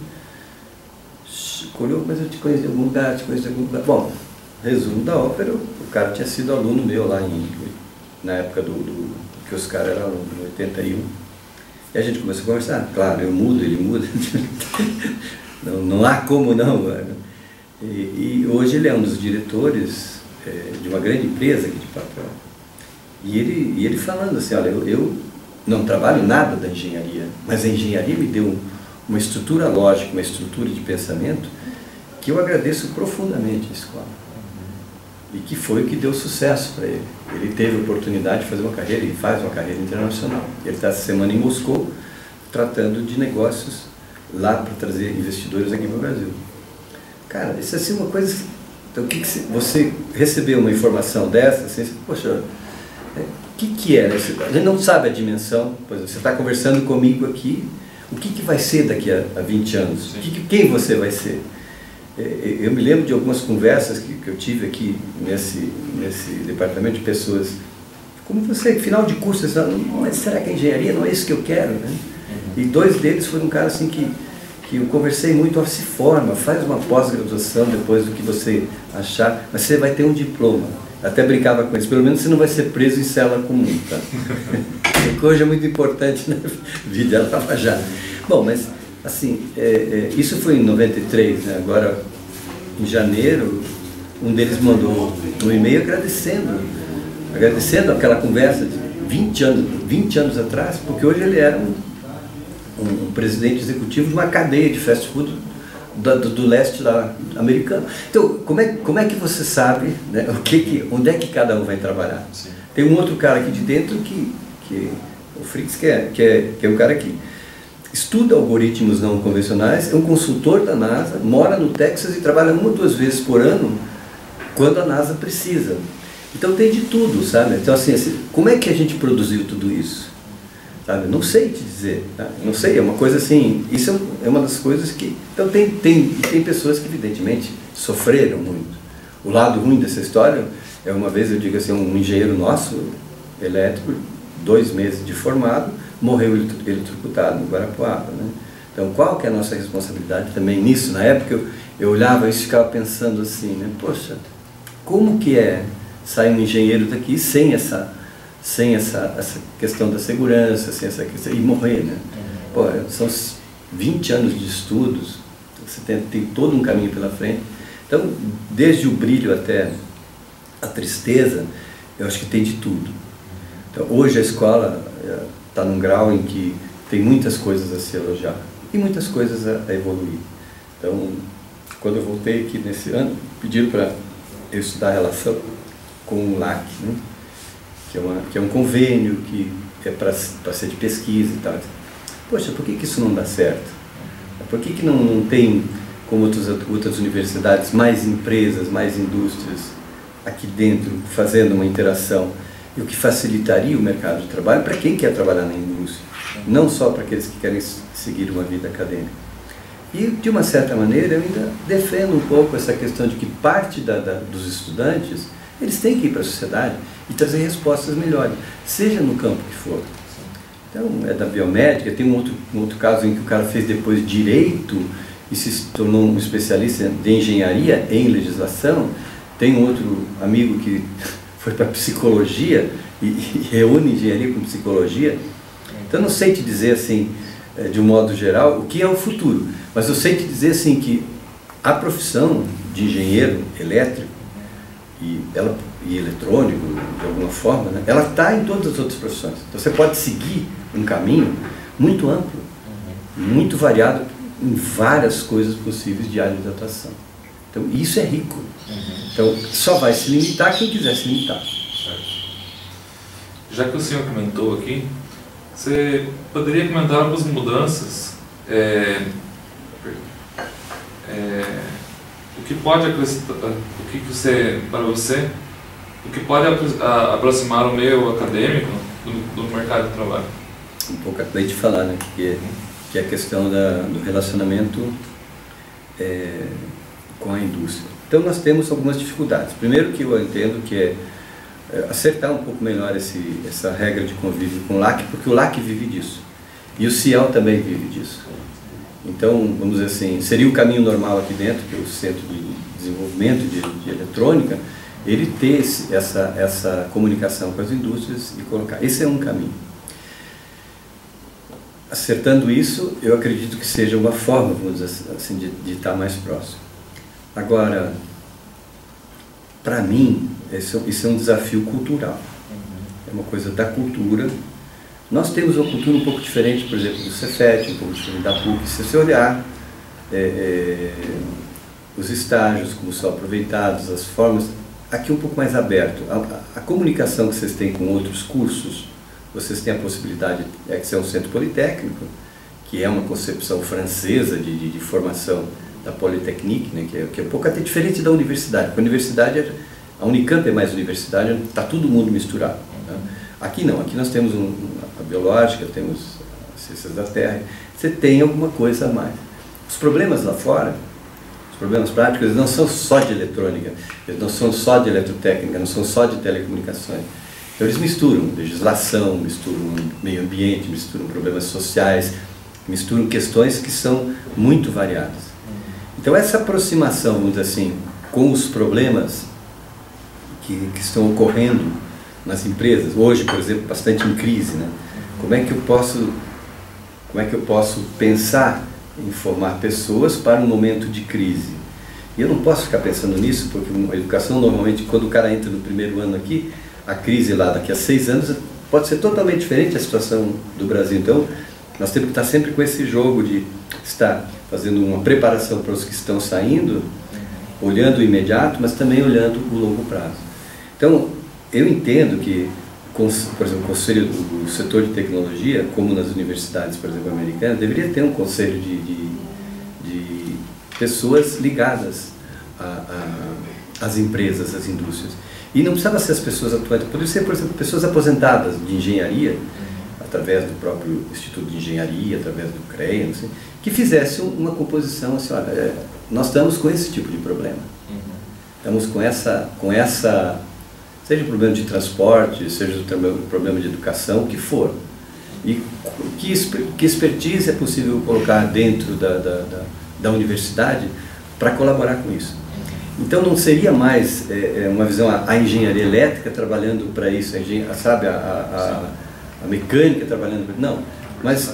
Speaker 2: olhou, mas eu te conheço de algum lugar, Bom, resumo da ópera, o cara tinha sido aluno meu lá na época que os caras eram alunos, em 81. E a gente começou a conversar, claro, eu mudo, ele muda, não há como não. E hoje ele é um dos diretores de uma grande empresa aqui de papel. E ele falando assim, olha, eu não trabalho nada da engenharia, mas a engenharia me deu uma estrutura lógica, uma estrutura de pensamento que eu agradeço profundamente à escola. E que foi o que deu sucesso para ele. Ele teve a oportunidade de fazer uma carreira, e faz uma carreira internacional. Ele está essa semana em Moscou, tratando de negócios lá para trazer investidores aqui para o Brasil. Cara, isso é assim uma coisa... Então, você recebeu uma informação dessa, assim, poxa, o que é? A gente não sabe a dimensão. Pois você está conversando comigo aqui, o que vai ser daqui a 20 anos? Quem você vai ser? Eu me lembro de algumas conversas que eu tive aqui nesse departamento de pessoas, como você, final de curso, você fala, mas será que a engenharia não é isso que eu quero? Né? E dois deles foram um cara assim que eu conversei muito, se forma, faz uma pós-graduação depois do que você achar, mas você vai ter um diploma. Até brincava com eles, pelo menos você não vai ser preso em cela comum, tá? Que hoje é muito importante na vida, ela estava já. Bom, mas assim, isso foi em 93, né? Agora, em janeiro, um deles mandou um e-mail agradecendo aquela conversa de 20 anos atrás, porque hoje ele era um presidente executivo de uma cadeia de fast food do leste americano. Então, como é que você sabe, né, onde é que cada um vai trabalhar? Sim. Tem um outro cara aqui de dentro o Fritz, que é um cara que estuda algoritmos não convencionais, é um consultor da NASA, mora no Texas e trabalha 1 ou 2 vezes por ano quando a NASA precisa. Então tem de tudo, sabe? Então assim, como é que a gente produziu tudo isso? Sabe? Não sei te dizer, tá? Não sei, é uma coisa assim, isso é uma das coisas que... Então tem pessoas que evidentemente sofreram muito. O lado ruim dessa história é, uma vez eu digo assim, um engenheiro nosso, elétrico, 2 meses de formado, morreu eletrocutado no Guarapuava, né? Então, qual que é a nossa responsabilidade também nisso? Na época eu olhava isso e ficava pensando assim, né? Poxa, como que é sair um engenheiro daqui sem essa questão da segurança, sem essa questão, e morrer, né? Pô, são 20 anos de estudos, você tem todo um caminho pela frente. Então, desde o brilho até a tristeza, eu acho que tem de tudo. Então, hoje a escola está num grau em que tem muitas coisas a se elogiar e muitas coisas a evoluir. Então, quando eu voltei aqui nesse ano, pediram para eu estudar a relação com o LAC, né? que é um convênio que é para ser de pesquisa e tal. Poxa, por que isso não dá certo? Por que não tem, como outras universidades, mais empresas, mais indústrias aqui dentro, fazendo uma interação? E o que facilitaria o mercado de trabalho para quem quer trabalhar na indústria, não só para aqueles que querem seguir uma vida acadêmica. E, de uma certa maneira, eu ainda defendo um pouco essa questão de que parte dos estudantes, eles têm que ir para a sociedade e trazer respostas melhores, seja no campo que for. Então, é da biomédica, tem um outro caso em que o cara fez depois direito e se tornou um especialista de engenharia em legislação. Tem um outro amigo que foi para psicologia e reúne engenharia com psicologia. Então, não sei te dizer assim, de um modo geral, o que é o futuro, mas eu sei te dizer assim que a profissão de engenheiro elétrico e eletrônico, de alguma forma, né, ela está em todas as outras profissões. Então, você pode seguir um caminho muito amplo, muito variado, em várias coisas possíveis de área de atuação. Então, isso é rico. Então, só vai se limitar quem quiser se limitar.
Speaker 1: Certo. Já que o senhor comentou aqui, você poderia comentar algumas mudanças, o que pode acrescentar, para você, o que pode aproximar o meio acadêmico do mercado de trabalho?
Speaker 2: Um pouco acabei de falar, né, que é a questão do relacionamento com a indústria. Então nós temos algumas dificuldades. Primeiro, que eu entendo que é acertar um pouco melhor essa regra de convívio com o LAC, porque o LAC vive disso. E o CIEL também vive disso. Então, vamos dizer assim, seria o caminho normal aqui dentro, que é o Centro de Desenvolvimento de Eletrônica, ele ter essa comunicação com as indústrias e colocar. Esse é um caminho. Acertando isso, eu acredito que seja uma forma, vamos dizer assim, de estar mais próximo. Agora, para mim, isso é um desafio cultural. É uma coisa da cultura. Nós temos uma cultura um pouco diferente, por exemplo, do Cefet, um pouco diferente da PUC. Se você olhar os estágios, como são aproveitados, as formas, aqui um pouco mais aberto. A comunicação que vocês têm com outros cursos, vocês têm a possibilidade, que ser um centro politécnico, que é uma concepção francesa de formação da Polytechnique, né, que é um pouco até diferente da universidade. Porque a universidade, a Unicamp é mais universidade, está todo mundo misturado. Né? Aqui não, aqui nós temos a biológica, temos as ciências da terra, você tem alguma coisa a mais. Os problemas lá fora, os problemas práticos, eles não são só de eletrônica, eles não são só de eletrotécnica, não são só de telecomunicações. Então eles misturam legislação, misturam meio ambiente, misturam problemas sociais, misturam questões que são muito variadas. Então essa aproximação, vamos dizer assim, com os problemas que estão ocorrendo nas empresas, hoje, por exemplo, bastante em crise, né? Como é que eu posso pensar em formar pessoas para um momento de crise? E eu não posso ficar pensando nisso, porque a educação, normalmente, quando o cara entra no primeiro ano aqui, a crise lá daqui a 6 anos pode ser totalmente diferente a situação do Brasil. Então, nós temos que estar sempre com esse jogo de estar fazendo uma preparação para os que estão saindo, olhando o imediato, mas também olhando o longo prazo. Então, eu entendo que, por exemplo, o conselho do setor de tecnologia, como nas universidades, por exemplo, americanas, deveria ter um conselho de pessoas ligadas às empresas, às indústrias. E não precisava ser as pessoas atuantes, poderia ser, por exemplo, pessoas aposentadas de engenharia, através do próprio Instituto de Engenharia, através do CREA, assim, que fizessem uma composição assim, olha, nós estamos com esse tipo de problema. Estamos com essa seja o problema de transporte, seja o problema de educação, o que for. E que expertise é possível colocar dentro da universidade para colaborar com isso. Então não seria mais uma visão, a engenharia elétrica trabalhando para isso, sabe, a mecânica trabalhando para isso, não. Mas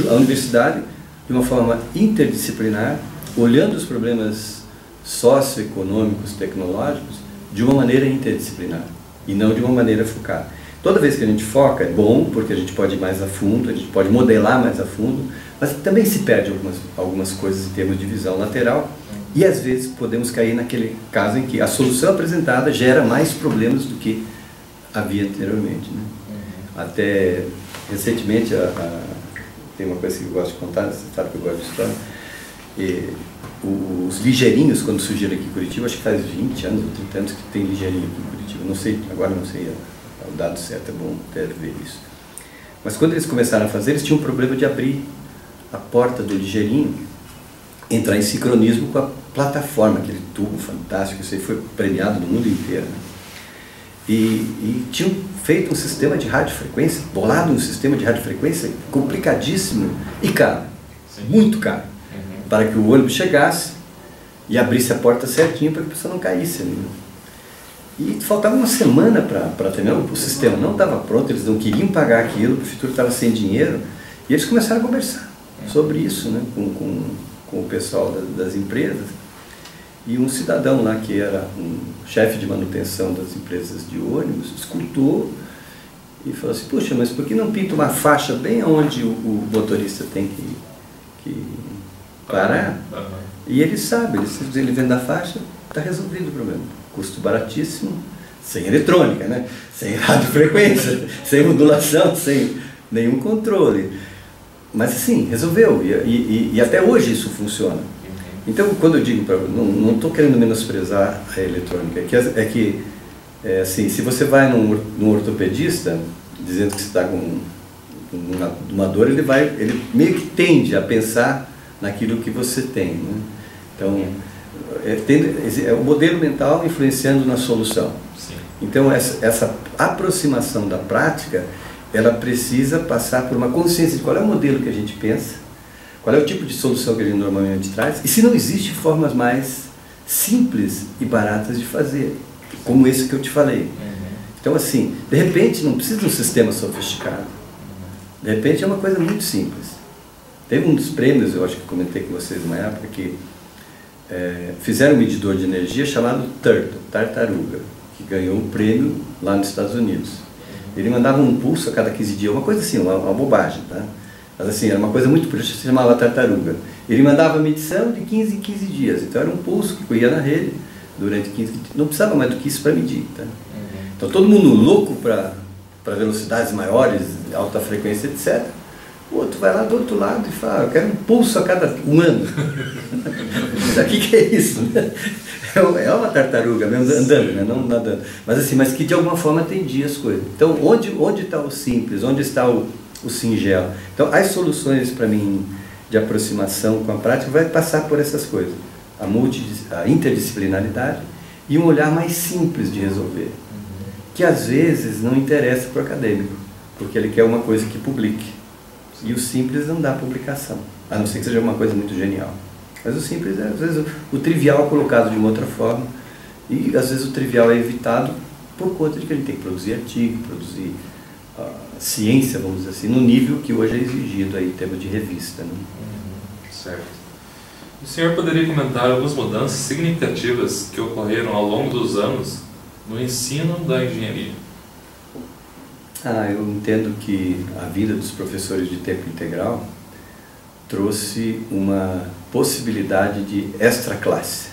Speaker 2: a universidade, de uma forma interdisciplinar, olhando os problemas socioeconômicos, tecnológicos, de uma maneira interdisciplinar, e não de uma maneira focada. Toda vez que a gente foca é bom, porque a gente pode ir mais a fundo, a gente pode modelar mais a fundo, mas também se perde algumas coisas em termos de visão lateral, e às vezes podemos cair naquele caso em que a solução apresentada gera mais problemas do que havia anteriormente, né? Até recentemente, tem uma coisa que eu gosto de contar, você sabe que eu gosto de história, os ligeirinhos, quando surgiram aqui em Curitiba, acho que faz 20 anos ou 30 anos que tem ligeirinho aqui em Curitiba, não sei, agora não sei o dado certo, é bom até ver isso. Mas quando eles começaram a fazer, eles tinham um problema de abrir a porta do ligeirinho, entrar em sincronismo com a plataforma, aquele tubo fantástico, isso aí foi premiado no mundo inteiro, né? E tinham feito um sistema de radiofrequência, bolado um sistema de radiofrequência complicadíssimo e caro, muito caro, para que o ônibus chegasse e abrisse a porta certinho para que a pessoa não caísse ali, né? E faltava uma semana para terminar, o sistema não estava pronto, eles não queriam pagar aquilo, o prefeitura estava sem dinheiro, e eles começaram a conversar sobre isso, né, com o pessoal das empresas. E um cidadão lá, que era um chefe de manutenção das empresas de ônibus, escutou e falou assim: puxa, mas por que não pinta uma faixa bem onde o motorista tem que parar? E ele sabe, ele vendo a faixa, está resolvido o problema. Custo baratíssimo, sem eletrônica, né? Sem radiofrequência, sem modulação, sem nenhum controle. Mas assim, resolveu, e até hoje isso funciona. Então, quando eu digo, não estou querendo menosprezar a eletrônica, assim, se você vai num ortopedista, dizendo que você está com uma dor, ele meio que tende a pensar naquilo que você tem, né? Então, é o modelo mental influenciando na solução. Sim. Então, essa aproximação da prática, ela precisa passar por uma consciência de qual é o modelo que a gente pensa, qual é o tipo de solução que a gente normalmente traz, e se não existe formas mais simples e baratas de fazer, como esse que eu te falei. Então, assim, de repente não precisa de um sistema sofisticado, de repente é uma coisa muito simples. Teve um dos prêmios, eu acho que comentei com vocês uma época, que fizeram um medidor de energia chamado Turtle, tartaruga, que ganhou um prêmio lá nos Estados Unidos. Ele mandava um pulso a cada 15 dias, uma coisa assim, uma bobagem, tá? Mas assim, era uma coisa muito, por isso se chamava tartaruga. Ele mandava medição de 15 em 15 dias, então era um pulso que corria na rede durante 15 dias, não precisava mais do que isso para medir, tá? Então todo mundo louco para velocidades maiores, alta frequência, etc. O outro vai lá do outro lado e fala: eu quero um pulso a cada um ano. O que é isso? É uma tartaruga mesmo, andando, né? Não nadando. Mas assim, mas que de alguma forma atendia as coisas. Então, onde está o simples? Onde está o singelo? Então, as soluções, para mim, de aproximação com a prática, vai passar por essas coisas. A interdisciplinaridade e um olhar mais simples de resolver. Que às vezes não interessa para o acadêmico, porque ele quer uma coisa que publique. E o simples não dá publicação, a não ser que seja uma coisa muito genial. Mas o simples é, às vezes, o trivial colocado de uma outra forma, e às vezes o trivial é evitado por conta de que ele tem que produzir artigo, produzir ciência, vamos dizer assim, no nível que hoje é exigido aí, em termos de revista, né?
Speaker 1: Certo. O senhor poderia comentar algumas mudanças significativas que ocorreram ao longo dos anos no ensino da engenharia?
Speaker 2: Eu entendo que a vida dos professores de tempo integral trouxe uma possibilidade de extra classe.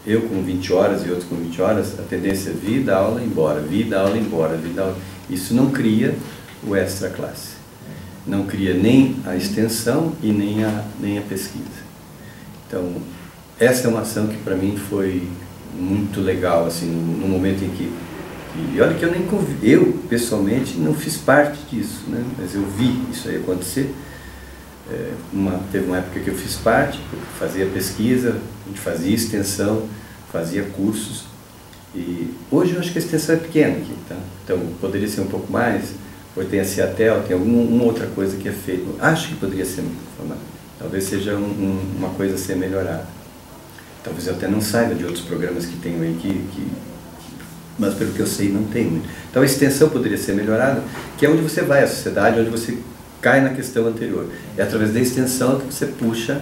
Speaker 2: Eu com 20 horas e outros com 20 horas, a tendência é vida, aula, embora, vida, aula, embora, vida, aula. Isso não cria o extra classe. Não cria nem a extensão e nem a pesquisa. Então, essa é uma ação que para mim foi muito legal, assim, no momento em que... E olha que eu pessoalmente não fiz parte disso, né? Mas eu vi isso aí acontecer. Teve uma época que eu fiz parte, fazia pesquisa, a gente fazia extensão, fazia cursos. E hoje eu acho que a extensão é pequena aqui, tá? Então poderia ser um pouco mais, ou tem a Ciatel, tem alguma outra coisa que é feita. Acho que poderia ser, talvez seja uma coisa a ser melhorada. Talvez eu até não saiba de outros programas que tenho aí, mas pelo que eu sei não tem muito. Então a extensão poderia ser melhorada, que é onde você vai, a sociedade, onde você cai na questão anterior. É através da extensão que você puxa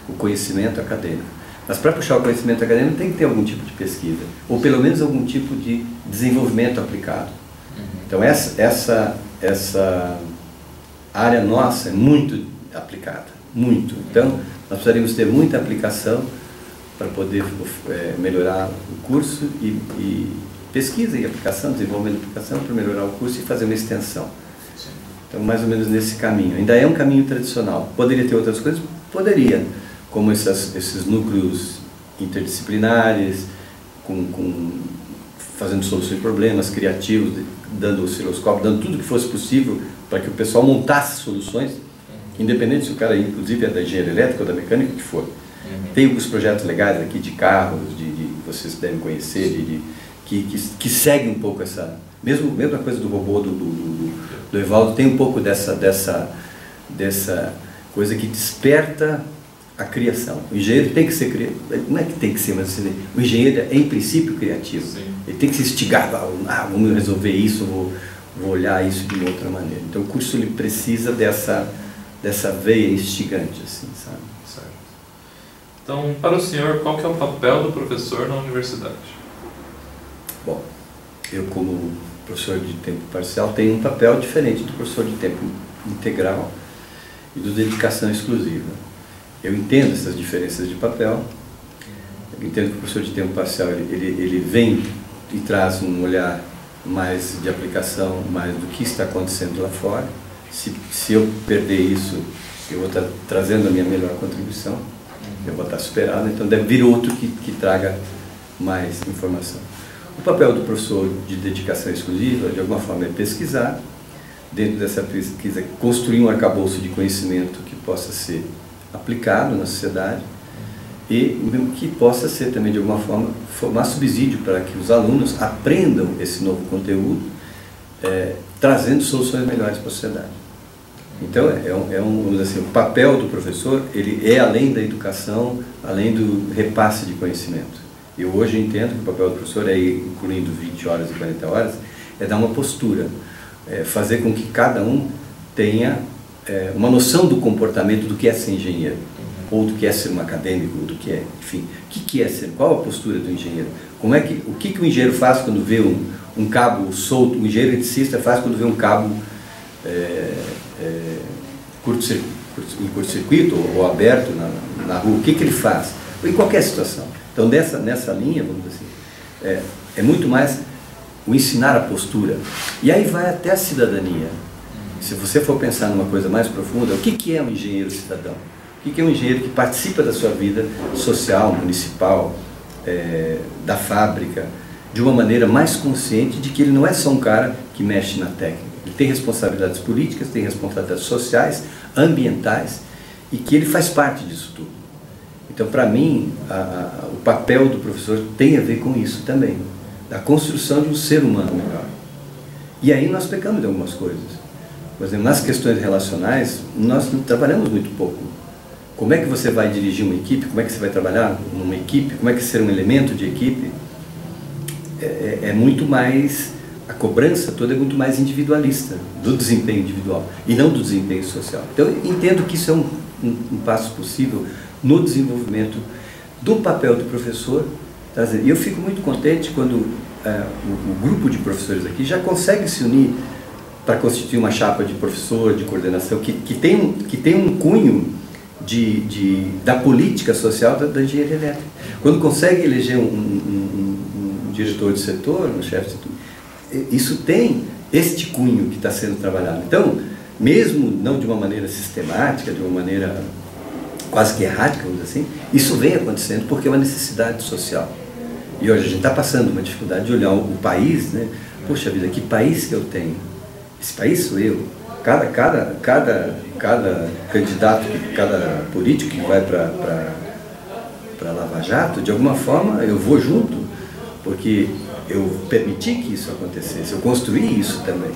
Speaker 2: o conhecimento acadêmico. Mas para puxar o conhecimento acadêmico tem que ter algum tipo de pesquisa, ou pelo menos algum tipo de desenvolvimento aplicado. Então essa área nossa é muito aplicada, muito. Então nós precisaríamos ter muita aplicação para poder melhorar o curso e pesquisa e aplicação, desenvolvimento de aplicação para melhorar o curso e fazer uma extensão. Então mais ou menos nesse caminho. Ainda é um caminho tradicional. Poderia ter outras coisas? Poderia. Como esses núcleos interdisciplinares, fazendo soluções de problemas, criativos, dando osciloscópio, dando tudo que fosse possível para que o pessoal montasse soluções, independente se o cara, inclusive, é da engenharia elétrica ou da mecânica, o que for. Tem alguns projetos legais aqui de carros, que vocês devem conhecer, que seguem um pouco essa... Mesma coisa do robô do Evaldo, tem um pouco dessa coisa que desperta a criação. O engenheiro tem que ser criativo, não é que tem que ser, mas o engenheiro é em princípio criativo. Sim. Ele tem que se instigar, vamos resolver isso, vou olhar isso de uma outra maneira. Então o curso ele precisa dessa veia instigante, assim, sabe?
Speaker 1: Certo. Então, para o senhor, qual que é o papel do professor na universidade?
Speaker 2: Bom, eu como professor de tempo parcial tenho um papel diferente do professor de tempo integral e do dedicação exclusiva. Eu entendo essas diferenças de papel, eu entendo que o professor de tempo parcial ele vem e traz um olhar mais de aplicação, mais do que está acontecendo lá fora. Se eu perder isso, eu vou estar trazendo a minha melhor contribuição, eu vou estar superado, então deve vir outro que traga mais informação. O papel do professor de dedicação exclusiva, de alguma forma, é pesquisar, dentro dessa pesquisa, construir um arcabouço de conhecimento que possa ser aplicado na sociedade e que possa ser também, de alguma forma, formar subsídio para que os alunos aprendam esse novo conteúdo, trazendo soluções melhores para a sociedade. Então, vamos dizer assim, o papel do professor, ele é além da educação, além do repasse de conhecimento. Eu hoje entendo que o papel do professor, incluindo 20 horas e 40 horas, é dar uma postura, fazer com que cada um tenha uma noção do comportamento do que é ser engenheiro, ou do que é ser um acadêmico, ou do que é, enfim, o que é ser, qual a postura do engenheiro, o que o engenheiro faz quando vê um cabo solto, o engenheiro eletricista faz quando vê um cabo em curto-circuito ou aberto na rua, o que ele faz, em qualquer situação. Então nessa linha, vamos dizer assim, é muito mais o ensinar a postura, e aí vai até a cidadania. Se você for pensar numa coisa mais profunda, o que é um engenheiro cidadão? O que é um engenheiro que participa da sua vida social, municipal, da fábrica, de uma maneira mais consciente de que ele não é só um cara que mexe na técnica. Ele tem responsabilidades políticas, tem responsabilidades sociais, ambientais, e que ele faz parte disso tudo. Então, para mim, o papel do professor tem a ver com isso também, da construção de um ser humano melhor. E aí nós pecamos de algumas coisas. Por exemplo, nas questões relacionais, nós não trabalhamos muito pouco. Como é que você vai dirigir uma equipe? Como é que você vai trabalhar numa equipe? Como é que ser um elemento de equipe? É muito mais, a cobrança toda é muito mais individualista, do desempenho individual, e não do desempenho social. Então, eu entendo que isso é um passo possível no desenvolvimento do papel do professor. E eu fico muito contente quando o grupo de professores aqui já consegue se unir para constituir uma chapa de professor, de coordenação, que tem um cunho da política social da engenharia elétrica. Quando consegue eleger um diretor de setor, um chefe de setor, isso tem este cunho que está sendo trabalhado. Então, mesmo não de uma maneira sistemática, de uma maneira quase que errática, vamos dizer assim, isso vem acontecendo porque é uma necessidade social. E hoje a gente está passando uma dificuldade de olhar o país, né? Poxa vida, que país que eu tenho? Esse país sou eu. Cada candidato, cada político que vai para Lava Jato, de alguma forma eu vou junto, porque eu permiti que isso acontecesse, eu construí isso também.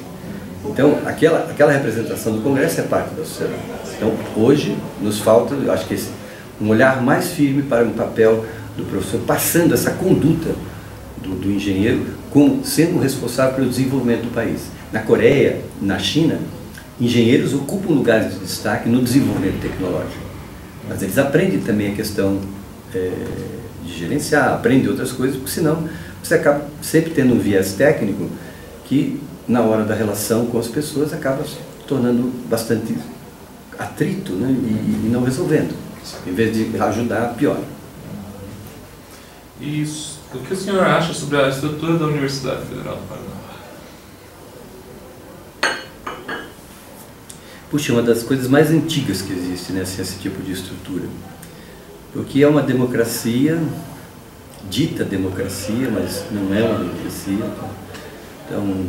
Speaker 2: Então, aquela representação do Congresso é parte da sociedade. Então, hoje, nos falta, eu acho que um olhar mais firme para um papel do professor, passando essa conduta do engenheiro como sendo responsável pelo desenvolvimento do país. Na Coreia, na China, engenheiros ocupam lugares de destaque no desenvolvimento tecnológico. Mas eles aprendem também a questão de gerenciar, aprendem outras coisas, porque senão você acaba sempre tendo um viés técnico que, na hora da relação com as pessoas, acaba se tornando bastante atrito, né? E não resolvendo. Em vez de ajudar, pior.
Speaker 1: Isso. O que o senhor acha sobre a estrutura da Universidade Federal do Paraná?
Speaker 2: Puxa, é uma das coisas mais antigas que existe, né, esse tipo de estrutura. Porque é uma democracia, dita democracia, mas não é uma democracia. Então,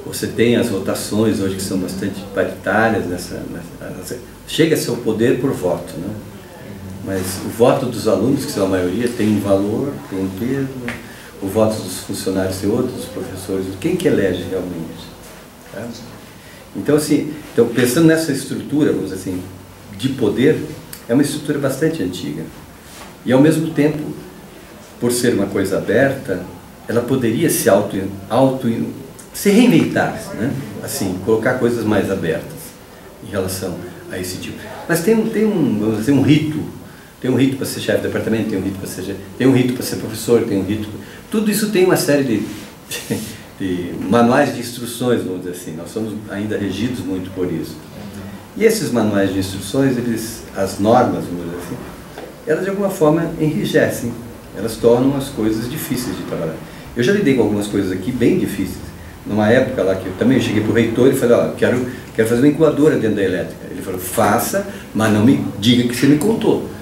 Speaker 2: você tem as votações hoje que são bastante paritárias, chega-se ao poder por voto, né? Mas o voto dos alunos, que são a maioria, tem um valor, tem um peso, o voto dos funcionários tem outro, dos professores, quem que elege realmente? Tá? Então, assim, pensando nessa estrutura, vamos dizer assim, de poder, é uma estrutura bastante antiga. E, ao mesmo tempo, por ser uma coisa aberta, ela poderia se reinventar, né? Assim, colocar coisas mais abertas em relação a esse tipo. Mas vamos dizer, um rito. Tem um rito para ser chefe de departamento, tem um rito para ser professor, tem um rito... Tudo isso tem uma série de manuais de instruções, vamos dizer assim. Nós somos ainda regidos muito por isso. E esses manuais de instruções, as normas, vamos dizer assim, elas de alguma forma enrijecem, elas tornam as coisas difíceis de trabalhar. Eu já lidei com algumas coisas aqui bem difíceis. Numa época lá que eu também cheguei para o reitor e falei, ó, quero fazer uma incubadora dentro da elétrica. Ele falou, faça, mas não me diga que você me contou.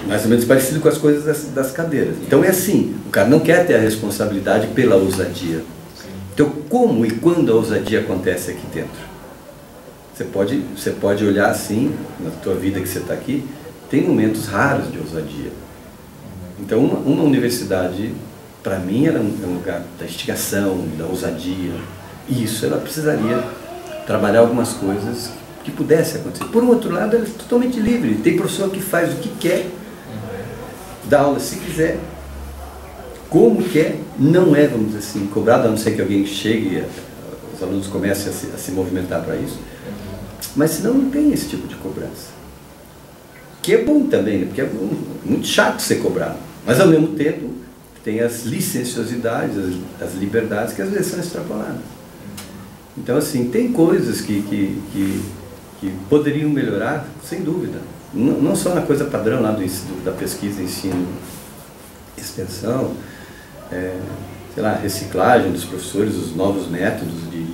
Speaker 2: Mais ou menos parecido com as coisas das cadeiras. Então é assim, o cara não quer ter a responsabilidade pela ousadia. Então como e quando a ousadia acontece aqui dentro? Você pode olhar assim, na tua vida que você está aqui, tem momentos raros de ousadia. Então uma universidade, para mim, era um lugar da instigação, da ousadia. E isso ela precisaria trabalhar algumas coisas que pudesse acontecer. Por um outro lado, ela é totalmente livre. Tem professor que faz o que quer, dá aula se quiser, como quer, não é, vamos dizer assim, cobrado, a não ser que alguém chegue e os alunos comecem a se movimentar para isso. Mas senão não tem esse tipo de cobrança. Que é bom também, né? Porque é muito chato ser cobrado. Mas ao mesmo tempo tem as licenciosidades, as liberdades que às vezes são extrapoladas. Então assim, tem coisas que poderiam melhorar, sem dúvida. Não só na coisa padrão lá da pesquisa, ensino, extensão, sei lá, reciclagem dos professores, os novos métodos de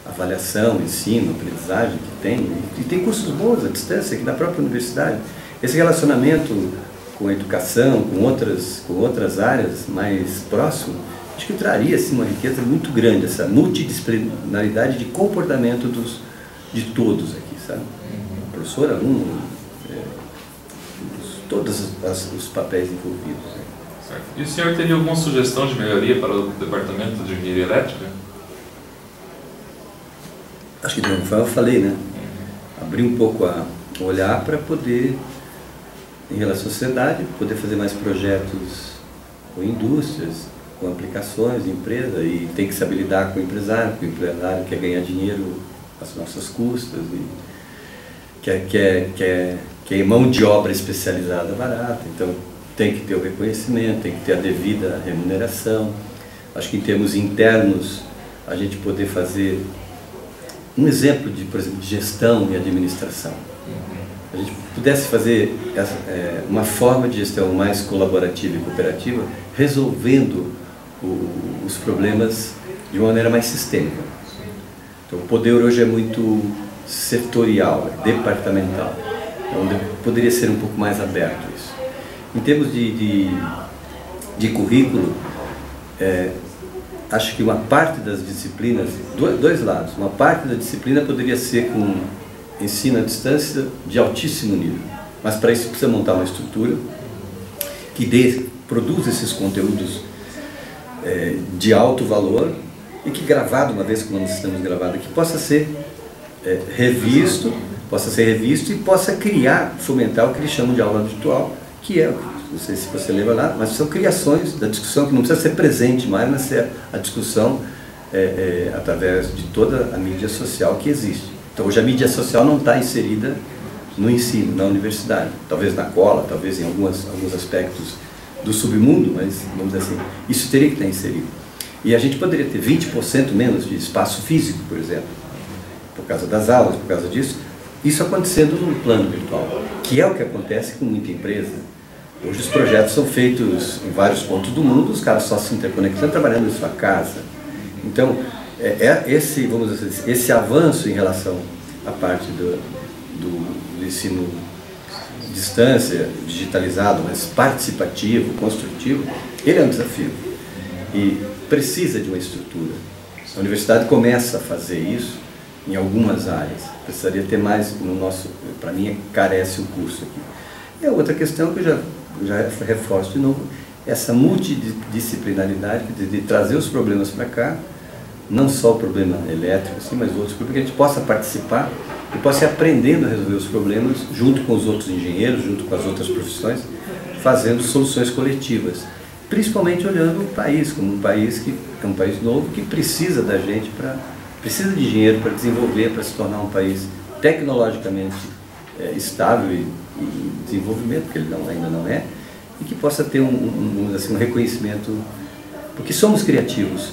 Speaker 2: avaliação, ensino, aprendizagem que tem. E tem cursos bons à distância aqui na própria universidade. Esse relacionamento com a educação, com outras áreas mais próximo, acho que traria assim, uma riqueza muito grande, essa multidisciplinaridade de comportamento de todos aqui, sabe? Professor, aluno, todos os papéis envolvidos.
Speaker 1: Certo. E o senhor teria alguma sugestão de melhoria para o Departamento de Engenharia Elétrica?
Speaker 2: Acho que de alguma forma eu falei, né? Abrir um pouco a olhar para poder, em relação à sociedade, poder fazer mais projetos com indústrias, com aplicações de empresa, e tem que saber lidar com o empresário quer ganhar dinheiro às nossas custas, e quer mão de obra especializada barata, então tem que ter o reconhecimento, tem que ter a devida remuneração. Acho que em termos internos, a gente poder fazer um exemplo de, por exemplo, de gestão e administração. A gente pudesse fazer uma forma de gestão mais colaborativa e cooperativa, resolvendo os problemas de uma maneira mais sistêmica. Então, o poder hoje é muito setorial, departamental. Então, poderia ser um pouco mais aberto isso. Em termos de currículo, acho que uma parte das disciplinas, dois lados, uma parte da disciplina poderia ser com ensino à distância de altíssimo nível, mas para isso precisa montar uma estrutura que produza esses conteúdos de alto valor e que gravado, uma vez que nós estamos gravado aqui, possa ser revisto e possa criar, fomentar o que eles chamam de aula virtual, que é, não sei se você lembra lá, mas são criações da discussão que não precisa ser presente mais, mas ser a discussão através de toda a mídia social que existe. Então hoje a mídia social não está inserida no ensino, na universidade, talvez na cola, talvez em alguns aspectos do submundo, mas vamos dizer assim, isso teria que estar inserido. E a gente poderia ter 20% menos de espaço físico, por exemplo, por causa das aulas, por causa disso, isso acontecendo no plano virtual, que é o que acontece com muita empresa. Hoje os projetos são feitos em vários pontos do mundo, os caras só se interconectando, trabalhando em sua casa. Então, vamos dizer assim, esse avanço em relação à parte do ensino à distância, digitalizado, mas participativo, construtivo, ele é um desafio e precisa de uma estrutura. A universidade começa a fazer isso em algumas áreas. Precisaria ter mais no nosso, para mim, carece o curso aqui. E a outra questão que eu já reforço de novo, essa multidisciplinaridade de trazer os problemas para cá, não só o problema elétrico, assim, mas outros problemas, que a gente possa participar e possa ir aprendendo a resolver os problemas junto com os outros engenheiros, junto com as outras profissões, fazendo soluções coletivas. Principalmente olhando o país como um país que é um país novo, que precisa da gente, precisa de dinheiro para desenvolver, para se tornar um país tecnologicamente estável e desenvolvimento, porque ele ainda não é, e que possa ter um reconhecimento, porque somos criativos,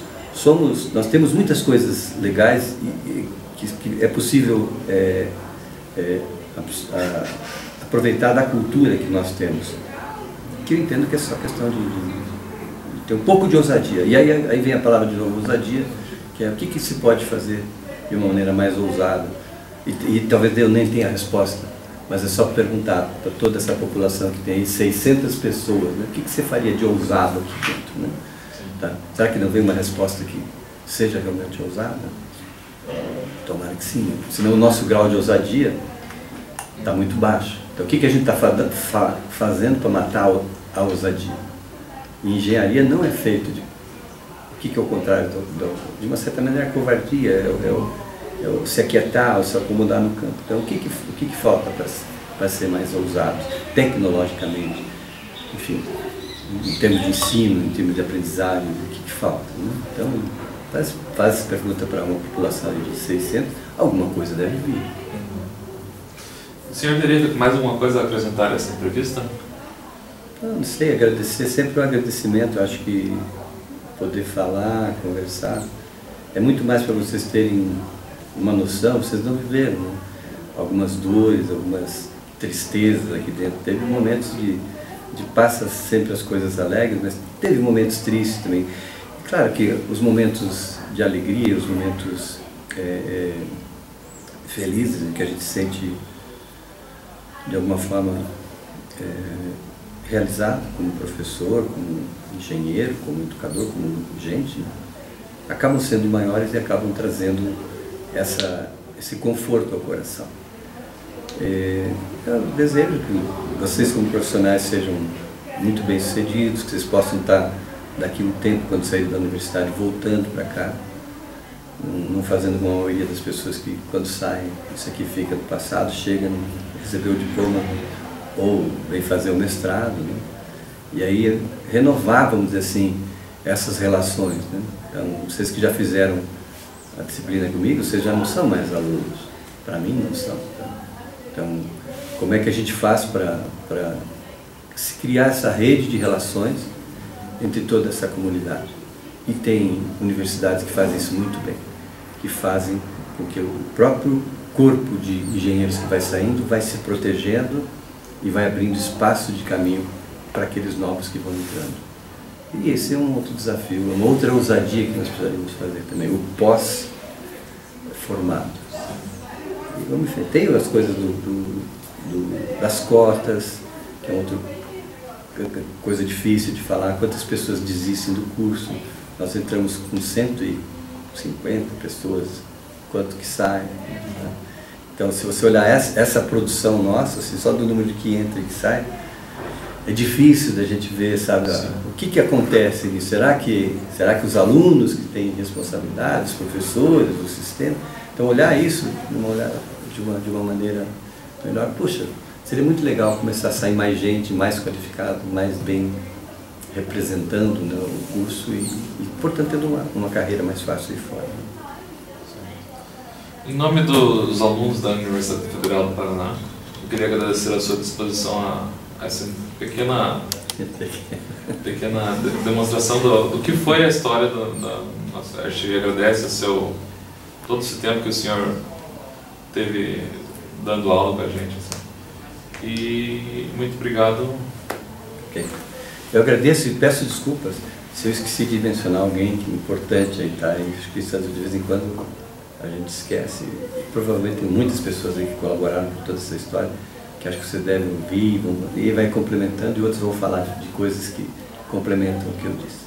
Speaker 2: nós temos muitas coisas legais que é possível aproveitar da cultura que nós temos, que eu entendo que é só questão de ter um pouco de ousadia. E aí vem a palavra de novo, ousadia, que é o que se pode fazer de uma maneira mais ousada. E talvez eu nem tenha a resposta, mas é só perguntar para toda essa população que tem aí 600 pessoas, né? O que você faria de ousado aqui dentro, né? Tá? Será que não vem uma resposta que seja realmente ousada? Tomara que sim, né? Senão o nosso grau de ousadia está muito baixo. Então o que a gente está fazendo para matar a ousadia? E engenharia não é feito de... O que é o contrário? De uma certa maneira, a covardia, é o se aquietar, o se acomodar no campo. Então o que falta para ser mais ousado, tecnologicamente? Enfim, em termos de ensino, em termos de aprendizagem, o que falta? Né? Então, faz essa pergunta para uma população de 600, alguma coisa deve vir.
Speaker 1: O senhor teria mais alguma coisa a acrescentar nessa entrevista?
Speaker 2: Não sei, agradecer, sempre um agradecimento. Eu acho que poder falar, conversar, é muito mais para vocês terem uma noção. Vocês não viveram, né? Algumas dores, algumas tristezas aqui dentro. Teve momentos de passa sempre as coisas alegres, mas teve momentos tristes também. E claro que os momentos de alegria, os momentos felizes, em que a gente sente de alguma forma realizado como professor, como engenheiro, como educador, como gente, né? Acabam sendo maiores e acabam trazendo esse conforto ao coração. Eu desejo que vocês como profissionais sejam muito bem sucedidos, que vocês possam estar daqui um tempo, quando saírem da universidade, voltando para cá, não fazendo como a maioria das pessoas que quando saem, isso aqui fica do passado, chega, recebeu o diploma ou vem fazer o mestrado, né? E aí renovar, vamos dizer assim, essas relações, né? Então, vocês que já fizeram a disciplina comigo, vocês já não são mais alunos, para mim não são. Então, como é que a gente faz para se criar essa rede de relações entre toda essa comunidade? E tem universidades que fazem isso muito bem, que fazem com que o próprio corpo de engenheiros que vai saindo vai se protegendo e vai abrindo espaço de caminho para aqueles novos que vão entrando. E esse é um outro desafio, uma outra ousadia que nós precisaríamos fazer também, o pós-formado. E vamos ver, tem as coisas das cotas, que é outra coisa difícil de falar, quantas pessoas desistem do curso. Nós entramos com 150 pessoas, quanto que sai, né? Então, se você olhar essa produção nossa, assim, só do número de que entra e que sai, é difícil da gente ver, sabe, o que acontece nisso. Será que os alunos que têm responsabilidade, os professores, o sistema, então olhar isso de uma maneira melhor. Puxa, seria muito legal começar a sair mais gente, mais qualificado, mais bem representando, né, o curso e, portanto, tendo uma carreira mais fácil de fora.
Speaker 1: Em nome dos alunos da Universidade Federal do Paraná, eu queria agradecer a sua disposição a essa pequena demonstração do que foi a história da nossa arte, e agradece todo esse tempo que o senhor teve dando aula para a gente. Assim. E muito obrigado.
Speaker 2: Okay. Eu agradeço e peço desculpas se eu esqueci de mencionar alguém que é importante aí, tá? Acho que isso de vez em quando a gente esquece. E provavelmente tem muitas pessoas aí que colaboraram com toda essa história, que acho que você deve ouvir, e vai complementando, e outros vão falar de coisas que complementam o que eu disse.